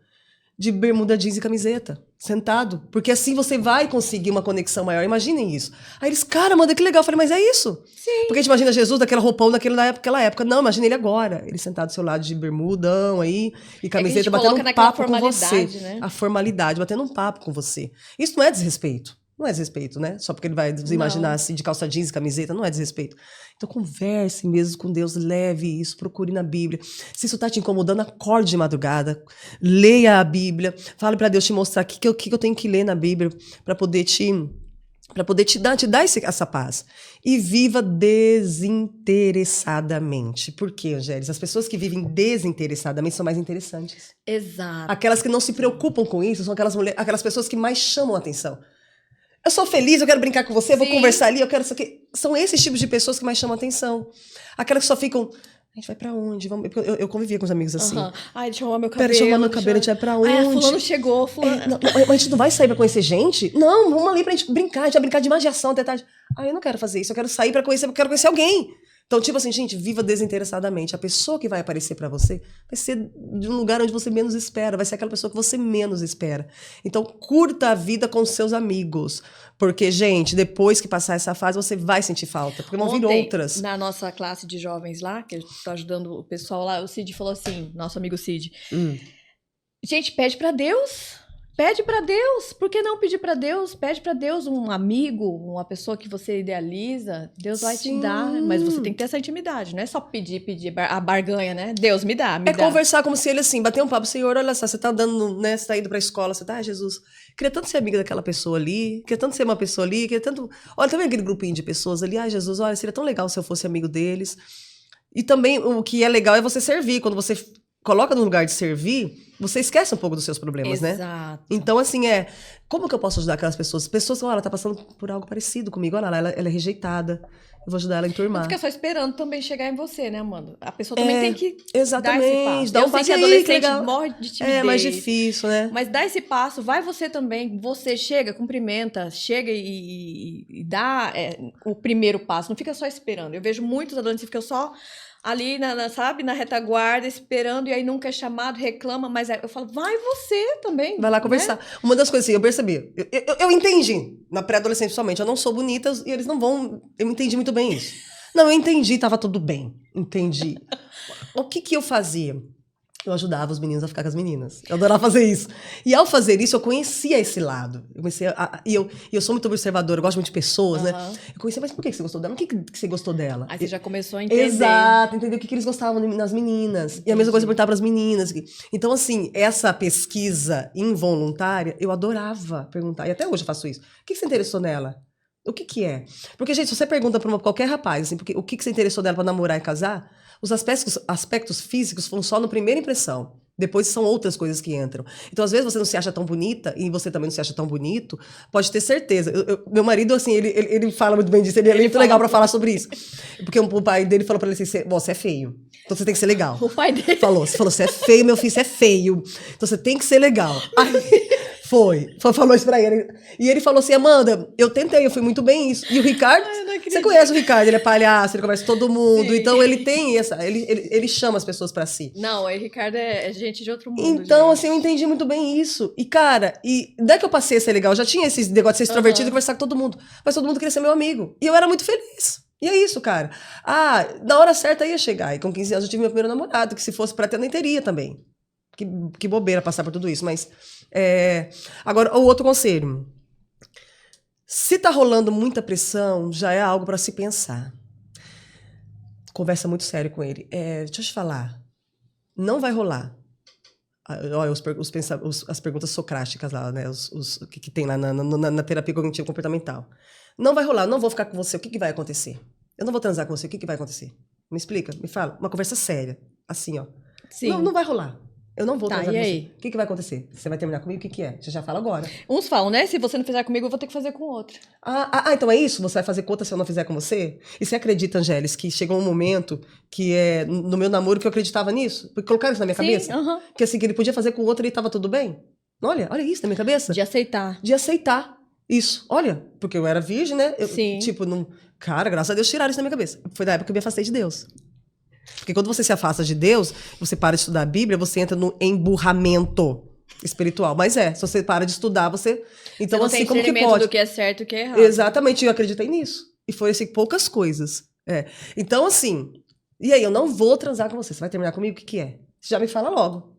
de bermuda, jeans e camiseta, sentado. Porque assim você vai conseguir uma conexão maior. Imaginem isso. Aí eles, cara, Amanda, que legal. Eu falei, mas é isso. Sim. Porque a gente imagina Jesus daquela roupão daquela época. Não, imagina ele agora. Ele sentado do seu lado de bermudão aí, e camiseta, batendo um papo com você. Né? A formalidade, batendo um papo com você. Isso não é desrespeito. Não é desrespeito, né? Só porque ele vai imaginar assim, de calça jeans e camiseta, não é desrespeito. Então converse mesmo com Deus, leve isso, procure na Bíblia. Se isso tá te incomodando, acorde de madrugada, leia a Bíblia, fale para Deus te mostrar o que eu tenho que ler na Bíblia para poder te dar essa paz. E viva desinteressadamente. Por quê, Angélis? As pessoas que vivem desinteressadamente são mais interessantes. Exato. Aquelas que não se preocupam com isso são aquelas pessoas que mais chamam a atenção. Eu sou feliz, eu quero brincar com você, eu vou conversar ali, eu quero isso aqui. São esses tipos de pessoas que mais chamam a atenção. Aquelas que só ficam, a gente vai pra onde? Porque eu convivia com os amigos assim. Ai, deixa eu arrumar meu cabelo. Pera, deixa eu arrumar meu cabelo, a gente vai pra onde? Fulano chegou, fulano... Mas a gente não vai sair pra conhecer gente? Não, vamos ali pra gente brincar, a gente vai brincar de imaginação até tarde. Eu não quero fazer isso, eu quero sair pra conhecer, eu quero conhecer alguém. Então, tipo assim, gente, viva desinteressadamente. A pessoa que vai aparecer pra você vai ser de um lugar onde você menos espera, vai ser aquela pessoa que você menos espera. Então, curta a vida com seus amigos. Porque, gente, depois que passar essa fase, você vai sentir falta, porque vão vir outras. Na nossa classe de jovens lá, que eu tô ajudando o pessoal lá, o Cid falou assim, nosso amigo Cid, gente, pede pra Deus. Pede pra Deus. Por que não pedir pra Deus? Pede pra Deus um amigo, uma pessoa que você idealiza. Deus vai te dar. Mas você tem que ter essa intimidade. Não é só pedir a barganha, né? Deus, me dá, me dá. Conversar como se ele assim, bater um papo. Senhor, olha só, você tá andando, né? Você tá indo pra escola, você tá, Jesus, queria tanto ser amiga daquela pessoa ali, queria tanto ser uma pessoa ali, queria tanto... Olha, também aquele grupinho de pessoas ali, Jesus, olha, seria tão legal se eu fosse amigo deles. E também, o que é legal é você servir. Quando você coloca no lugar de servir, você esquece um pouco dos seus problemas, né? Exato. Então, assim, como que eu posso ajudar aquelas pessoas? Pessoas que, ela tá passando por algo parecido comigo. Olha lá, ela é rejeitada. Eu vou ajudar ela a enturmar. Não fica só esperando também chegar em você, né, Amanda? A pessoa também tem que exatamente, dar esse passo. Dá um eu sei passo que aí, adolescente que legal. morre de timidez. É mais difícil, né? Mas dá esse passo, vai você também. Você chega, cumprimenta, chega e dá o primeiro passo. Não fica só esperando. Eu vejo muitos adolescentes que ficam só... ali, sabe, na retaguarda, esperando, e aí nunca é chamado, reclama, mas aí eu falo, vai você também. Vai lá né? conversar. Uma das coisas assim, eu percebi. Eu entendi, na pré-adolescência somente, eu não sou bonita e eles não vão. Eu entendi muito bem isso. Não, eu entendi, tava tudo bem. Entendi. O que eu fazia? Eu ajudava os meninos a ficar com as meninas. Eu adorava fazer isso. E ao fazer isso, eu conhecia esse lado. E eu sou muito observadora, eu gosto muito de pessoas, né? Eu conhecia, mas por que você gostou dela? Por que você gostou dela? Aí você já começou a entender. Exato, entender o que eles gostavam nas meninas. E a mesma coisa eu perguntava para as meninas. Então, assim, essa pesquisa involuntária, eu adorava perguntar. E até hoje eu faço isso. O que você interessou nela? O que é? Porque, gente, se você pergunta para qualquer rapaz, assim, o que você interessou dela para namorar e casar, os aspectos físicos foram só na primeira impressão. Depois são outras coisas que entram. Então, às vezes, você não se acha tão bonita e você também não se acha tão bonito, pode ter certeza. Meu marido, assim, ele fala muito bem disso, ele é muito legal para falar sobre isso. Porque o pai dele falou para ele assim, você é feio, então você tem que ser legal. O pai dele falou, você é feio, meu filho, você é feio, então você tem que ser legal. Aí, falou isso pra ele. E ele falou assim, Amanda, eu tentei, eu fui muito bem isso. E o Ricardo, você conhece o Ricardo, ele é palhaço, ele conversa com todo mundo, Sim. Então ele tem ele chama as pessoas pra si. Não, o Ricardo é gente de outro mundo. Então, assim, eu entendi muito bem isso. E, cara, daí que eu passei a ser legal, eu já tinha esse negócio de ser extrovertido e conversar com todo mundo. Mas todo mundo queria ser meu amigo. E eu era muito feliz. E é isso, cara. Na hora certa ia chegar. E com 15 anos eu tive meu primeiro namorado, que se fosse pra ter, eu nem teria também. Que bobeira passar por tudo isso, mas... Agora, o outro conselho. Se tá rolando muita pressão, já é algo para se pensar. Conversa muito sério com ele. Deixa eu te falar. Não vai rolar. Olha, as perguntas socráticas lá, né? Os que tem lá na terapia cognitivo-comportamental. Não vai rolar, não vou ficar com você, o que vai acontecer? Eu não vou transar com você, o que vai acontecer? Me explica, me fala. Uma conversa séria, assim, ó. Sim. Não vai rolar. Eu não vou transar e com aí? você. O que vai acontecer? Você vai terminar comigo? O que é? Você já fala agora. Uns falam, né? Se você não fizer comigo, eu vou ter que fazer com outro. Então é isso? Você vai fazer com outra se eu não fizer com você? E você acredita, Angélis, que chegou um momento que no meu namoro que eu acreditava nisso? Porque colocaram isso na minha cabeça? Que assim, que ele podia fazer com o outro e tava tudo bem? Olha isso na minha cabeça. De aceitar. De aceitar. Isso. Olha, porque eu era virgem, né? Sim. Tipo, não... Cara, graças a Deus tiraram isso da minha cabeça. Foi da época que eu me afastei de Deus. Porque quando você se afasta de Deus, você para de estudar a Bíblia, você entra no emburramento espiritual. Mas se você para de estudar, você... Então, você assim, tem como que discernimento pode? do que é certo e o que é errado. Exatamente, eu acreditei nisso. E foi, assim, poucas coisas. Então, assim... E aí, eu não vou transar com você. Você vai terminar comigo? O que é? Você já me fala logo.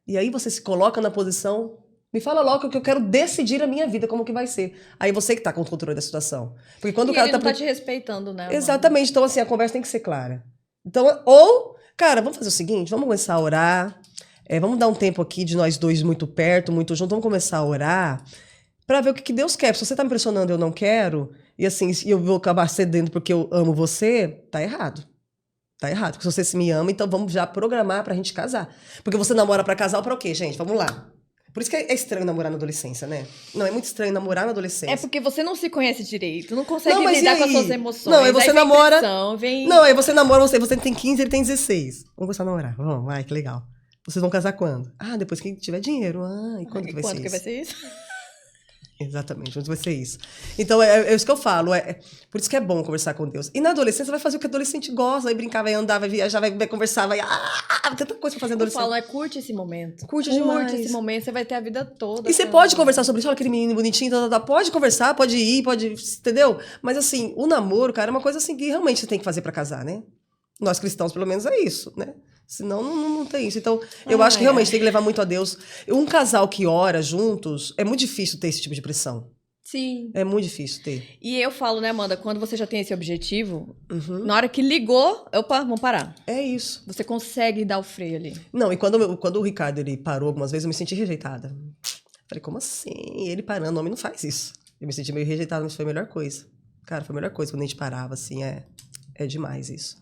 E aí, você se coloca na posição... Me fala logo que eu quero decidir a minha vida, como que vai ser. Aí você que tá com o controle da situação. Porque quando o cara ele não tá te respeitando, né? Exatamente. Então, assim, a conversa tem que ser clara. Então, cara, vamos fazer o seguinte, vamos começar a orar, vamos dar um tempo aqui de nós dois muito perto, muito junto, vamos começar a orar pra ver o que Deus quer. Se você tá me pressionando e eu não quero, e assim, eu vou acabar cedendo porque eu amo você, tá errado. Tá errado. Porque se você me ama, então vamos já programar pra gente casar. Porque você namora pra casar ou pra o quê, gente? Vamos lá. Por isso que é estranho namorar na adolescência, né? Não, é muito estranho namorar na adolescência. É porque você não se conhece direito, não consegue lidar com as suas emoções. Não, aí você namora... Não, aí você namora, você tem 15, ele tem 16. Vamos começar a namorar. Vamos, vai, que legal. Vocês vão casar quando? Depois que tiver dinheiro. E quando que vai ser isso? Quando que vai ser isso? Exatamente, onde vai ser isso? Então, é isso que eu falo. Por isso que é bom conversar com Deus. E na adolescência, vai fazer o que adolescente gosta. Vai brincar, vai andar, vai viajar, vai conversar, vai... tanta coisa pra fazer adolescente. Eu falo, curte esse momento. Curte demais. Curte esse momento, você vai ter a vida toda. E você pode conversar sobre isso. Olha aquele menino bonitinho, pode conversar, pode ir, entendeu? Mas assim, o namoro, cara, é uma coisa assim que realmente você tem que fazer pra casar, né? Nós cristãos, pelo menos, é isso, né? Senão, não tem isso. Então, eu acho que realmente tem que levar muito a Deus. Um casal que ora juntos, é muito difícil ter esse tipo de pressão. Sim. É muito difícil ter. E eu falo, né, Amanda, quando você já tem esse objetivo, na hora que ligou, vamos parar. É isso. Você consegue dar o freio ali. Não, e quando o Ricardo, ele parou algumas vezes, eu me senti rejeitada. Falei, como assim? Ele parando, o homem não faz isso. Eu me senti meio rejeitada, mas foi a melhor coisa. Cara, foi a melhor coisa quando a gente parava, assim, é demais isso.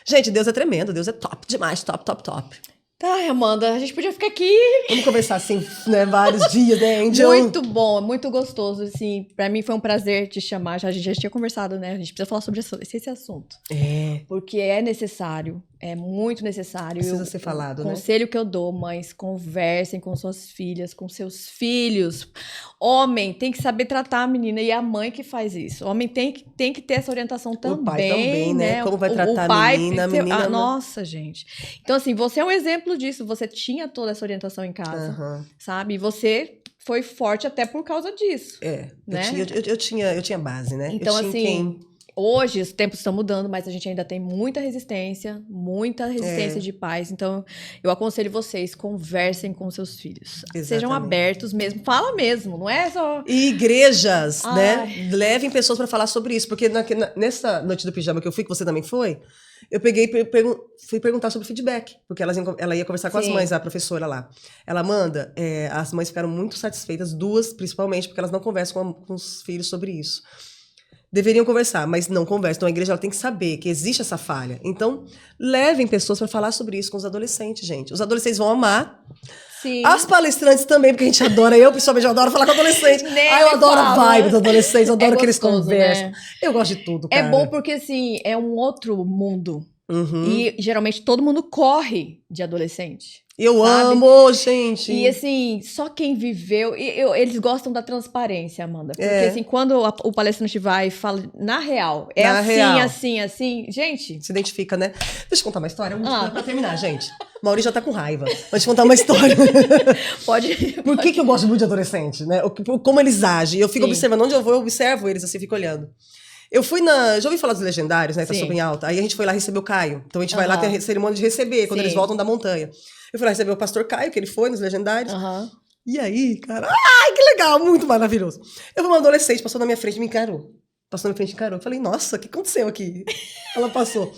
Gente, Deus é tremendo, Deus é top demais, top. Ai, Amanda, a gente podia ficar aqui. Vamos conversar assim, né? Vários dias, né, Angel? Muito bom, muito gostoso, assim. Pra mim foi um prazer te chamar. A gente já tinha conversado, né? A gente precisa falar sobre esse assunto. Porque é necessário, é muito necessário. Precisa ser falado, né? O conselho que eu dou, mães, conversem com suas filhas, com seus filhos. Homem tem que saber tratar a menina e a mãe que faz isso. O homem tem que ter essa orientação também, O pai também, né? Como vai tratar a menina, nossa, gente. Então, assim, você é um exemplo disso. Você tinha toda essa orientação em casa, sabe? E você foi forte até por causa disso. Né? Eu tinha base, né? Então, assim, hoje os tempos estão mudando, mas a gente ainda tem muita resistência de pais. Então, eu aconselho vocês, conversem com seus filhos. Exatamente. Sejam abertos mesmo, fala mesmo, não é só... E igrejas, né? Levem pessoas para falar sobre isso, porque nessa noite do pijama que eu fui, que você também foi, eu fui perguntar sobre feedback, porque ela ia conversar com as mães, a professora lá. Ela manda, as mães ficaram muito satisfeitas, duas principalmente, porque elas não conversam com os filhos sobre isso. Deveriam conversar, mas não conversam. Então a igreja ela tem que saber que existe essa falha. Então, levem pessoas para falar sobre isso com os adolescentes, gente. Os adolescentes vão amar. Sim. As palestrantes também, porque a gente adora. Eu, pessoalmente, adoro falar com adolescente. Eu adoro a vibe dos adolescentes, eu adoro que eles conversam. Né? Eu gosto de tudo, cara. É bom porque, assim, é um outro mundo. E, geralmente, todo mundo corre de adolescente. Eu amo, gente. E, assim, só quem viveu... eles gostam da transparência, Amanda. Porque, assim, quando o palestrante vai e fala na real, assim... Gente... Se identifica, né? Deixa eu contar uma história. Pra terminar, gente. Mauri já tá com raiva. Vou te contar uma história. Pode. Por que eu gosto muito de adolescente, né? Como eles agem. Eu fico observando. Onde eu vou, eu observo eles, assim, fico olhando. Eu fui já ouvi falar dos Legendários, né? Tá super em alta. Aí a gente foi lá receber o Caio. Então a gente vai lá, tem a cerimônia de receber, quando eles voltam da montanha. Eu fui lá receber o pastor Caio, que ele foi nos Legendários. E aí, cara, que legal, muito maravilhoso. Eu vi uma adolescente, passou na minha frente e me encarou. Eu falei, nossa, o que aconteceu aqui? Ela passou.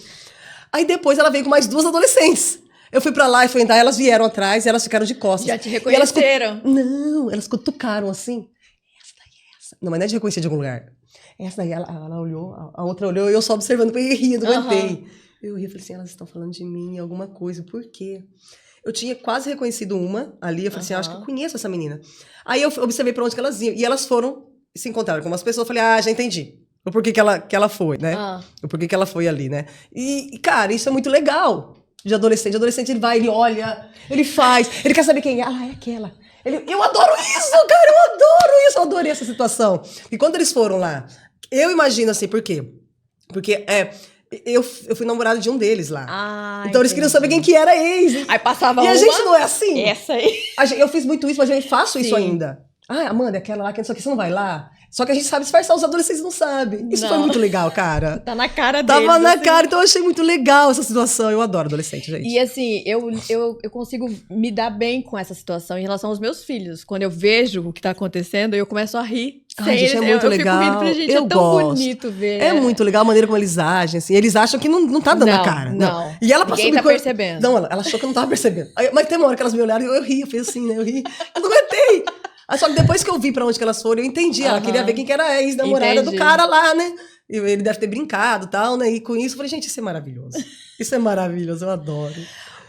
Aí depois ela veio com mais duas adolescentes. Eu fui pra lá e fui andar, elas vieram atrás e elas ficaram de costas. Já te reconheceram? Não, elas cutucaram assim. Essa. Não, mas não é de reconhecer de algum lugar. Essa daí, ela olhou, a outra olhou e eu só observando, porque eu ria, não aguentei. Eu ri, falei assim, elas estão falando de mim, alguma coisa, por quê? Eu tinha quase reconhecido uma ali, eu falei assim, acho que eu conheço essa menina. Aí eu observei pra onde que elas iam, e elas foram se encontraram com umas pessoas, eu falei, já entendi. O porquê que ela foi, né? O porquê que ela foi ali, né? E, cara, isso é muito legal de adolescente. De adolescente, ele vai, ele olha, ele faz, ele quer saber quem é. É aquela. Eu adoro isso, cara, eu adoro isso, eu adorei essa situação. E quando eles foram lá, eu imagino assim, por quê? Porque eu fui namorada de um deles lá. Então eles queriam saber quem que era ex. Aí passava e a gente não é assim. Essa aí. Eu fiz muito isso, mas eu faço isso ainda. Amanda, aquela lá, que não sei o que, você não vai lá? Só que a gente sabe disfarçar, os adolescentes não sabem. Isso foi muito legal, cara. Tá na cara deles. Tava na cara, então eu achei muito legal essa situação. Eu adoro adolescente, gente. E assim, eu consigo me dar bem com essa situação em relação aos meus filhos. Quando eu vejo o que tá acontecendo, eu começo a rir. Gente, é muito legal. Eu fico rindo, gente, é tão bonito ver. É muito legal a maneira como eles agem, assim. Eles acham que não tá dando a cara. Não. E ela passou... Ninguém tá percebendo. Não, ela achou que eu não tava percebendo. Mas tem uma hora que elas me olharam e eu ri, eu fiz assim, né? Eu ri. Eu não aguentei. Só que depois que eu vi pra onde que elas foram, eu entendi. Ela queria ver quem que era a ex-namorada do cara lá, né? E ele deve ter brincado e tal, né? E com isso, eu falei, gente, isso é maravilhoso. Isso é maravilhoso, eu adoro.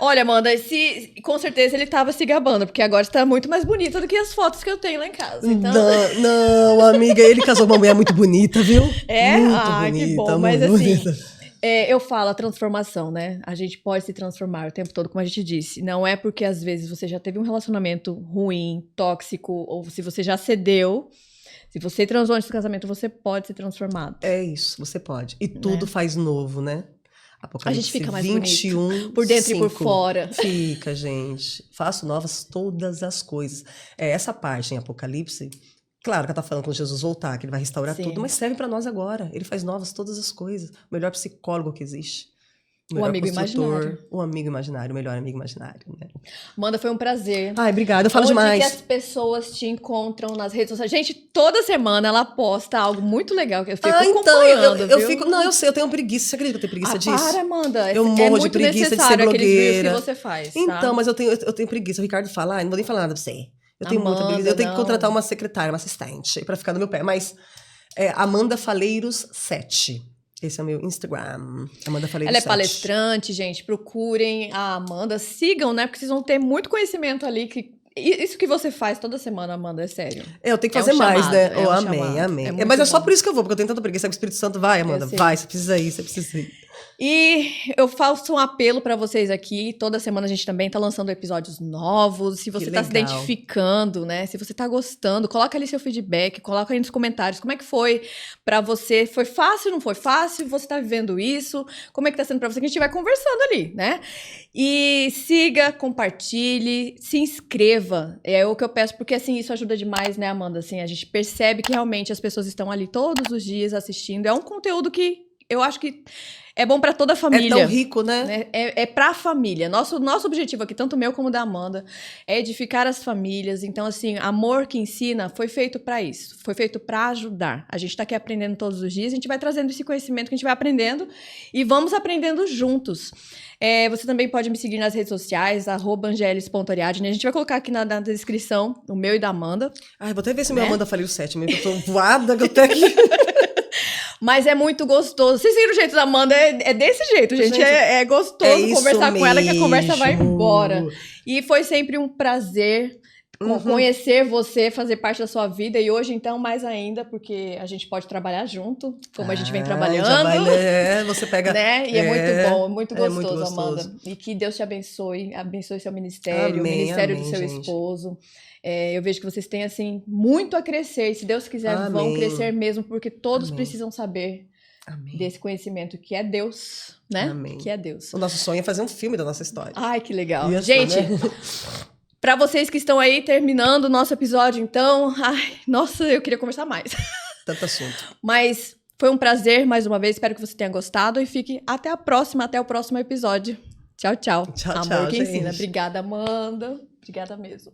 Olha, Amanda, com certeza ele tava se gabando, porque agora você tá muito mais bonita do que as fotos que eu tenho lá em casa. Então... Não, amiga, ele casou com uma mulher muito bonita, viu? Muito bonita, que bom. Mas assim, eu falo a transformação, né? A gente pode se transformar o tempo todo, como a gente disse. Não é porque às vezes você já teve um relacionamento ruim, tóxico, ou se você já cedeu. Se você transou antes do casamento, você pode ser transformado. É isso, você pode. E tudo faz novo, né? Apocalipse a gente fica mais 21, bonito, por dentro 5. E por fora. Fica, gente. Faço novas todas as coisas. Essa parte em Apocalipse, claro que ela tá falando quando Jesus voltar, que ele vai restaurar tudo, mas serve para nós agora. Ele faz novas todas as coisas. O melhor psicólogo que existe. O amigo imaginário. O amigo imaginário, o melhor amigo imaginário, né? Amanda, foi um prazer. Obrigada, eu falo demais. Onde que as pessoas te encontram nas redes sociais? Gente, toda semana ela posta algo muito legal que eu fico acompanhando, eu fico... Não, eu sei, eu tenho preguiça. Você acredita que eu tenho preguiça disso? Para, Amanda. Eu morro de preguiça de ser blogueira. Que você faz, tá? Então, mas eu tenho preguiça. O Ricardo fala, não vou nem falar nada pra você. Eu tenho muita preguiça. Eu tenho que contratar uma secretária, uma assistente, pra ficar no meu pé. Mas, Amanda Faleiros 7. Esse é o meu Instagram. Amanda Faleiro Ela é 7. palestrante, gente. Procurem a Amanda. Sigam, né? Porque vocês vão ter muito conhecimento ali. Isso que você faz toda semana, Amanda, é sério. Eu tenho que fazer mais, chamado, né? um Amém, chamado. amém. Muito Mas é só bom. por isso que eu vou, porque eu tenho tanta preguiça. O Espírito Santo, vai, Amanda, Eu sei. vai. Você precisa ir, você precisa ir. E eu faço um apelo pra vocês aqui. Toda semana a gente também tá lançando episódios novos. Se você Que tá se legal. identificando, né? Se você tá gostando, coloca ali seu feedback, coloca aí nos comentários. Como é que foi pra você? Foi fácil, não foi fácil? Você tá vivendo isso? Como é que tá sendo pra você? Que a gente vai conversando ali, né? E siga, compartilhe, se inscreva. É o que eu peço, porque assim, isso ajuda demais, né, Amanda? Assim, a gente percebe que realmente as pessoas estão ali todos os dias assistindo. É um conteúdo que eu acho que é bom pra toda a família. É tão rico, né? É pra família. Nosso objetivo aqui, tanto meu como da Amanda, é edificar as famílias. Então, assim, Amor que Ensina foi feito pra isso. Foi feito pra ajudar. A gente tá aqui aprendendo todos os dias. A gente vai trazendo esse conhecimento que a gente vai aprendendo e vamos aprendendo juntos. Você também pode me seguir nas redes sociais, @angelis.ariadne. A gente vai colocar aqui na descrição o meu e da Amanda. Ai, vou até ver se meu Né? Amanda Faleiro 7 mesmo, que eu tô voada, que eu tenho aqui. Mas é muito gostoso. Vocês viram o jeito da Amanda? É desse jeito, gente. Gente, É gostoso é isso conversar com ela, que a conversa vai mesmo. embora. E foi sempre um prazer conhecer você, fazer parte da sua vida. E hoje, então, mais ainda, porque a gente pode trabalhar junto, como a gente vem trabalhando. Já vai, você pega... Né? E é muito bom, muito é gostoso, muito gostoso. Amanda. E que Deus te abençoe seu ministério, o Amém, ministério amém, do seu gente. esposo. Eu vejo que vocês têm, assim, muito a crescer. E se Deus quiser, vão Amém. crescer mesmo, porque todos Amém. precisam saber Amém. desse conhecimento que é Deus, né? Amém. Que é Deus. O nosso sonho é fazer um filme da nossa história. Ai, que legal. Isso, Gente, né? pra vocês que estão aí terminando o nosso episódio, então, nossa, eu queria conversar mais. Tanto assunto. Mas foi um prazer mais uma vez, espero que você tenha gostado e fique até o próximo episódio. Tchau, tchau. Tchau, Amor tchau, que gente. ensina. Obrigada, Amanda. Obrigada mesmo.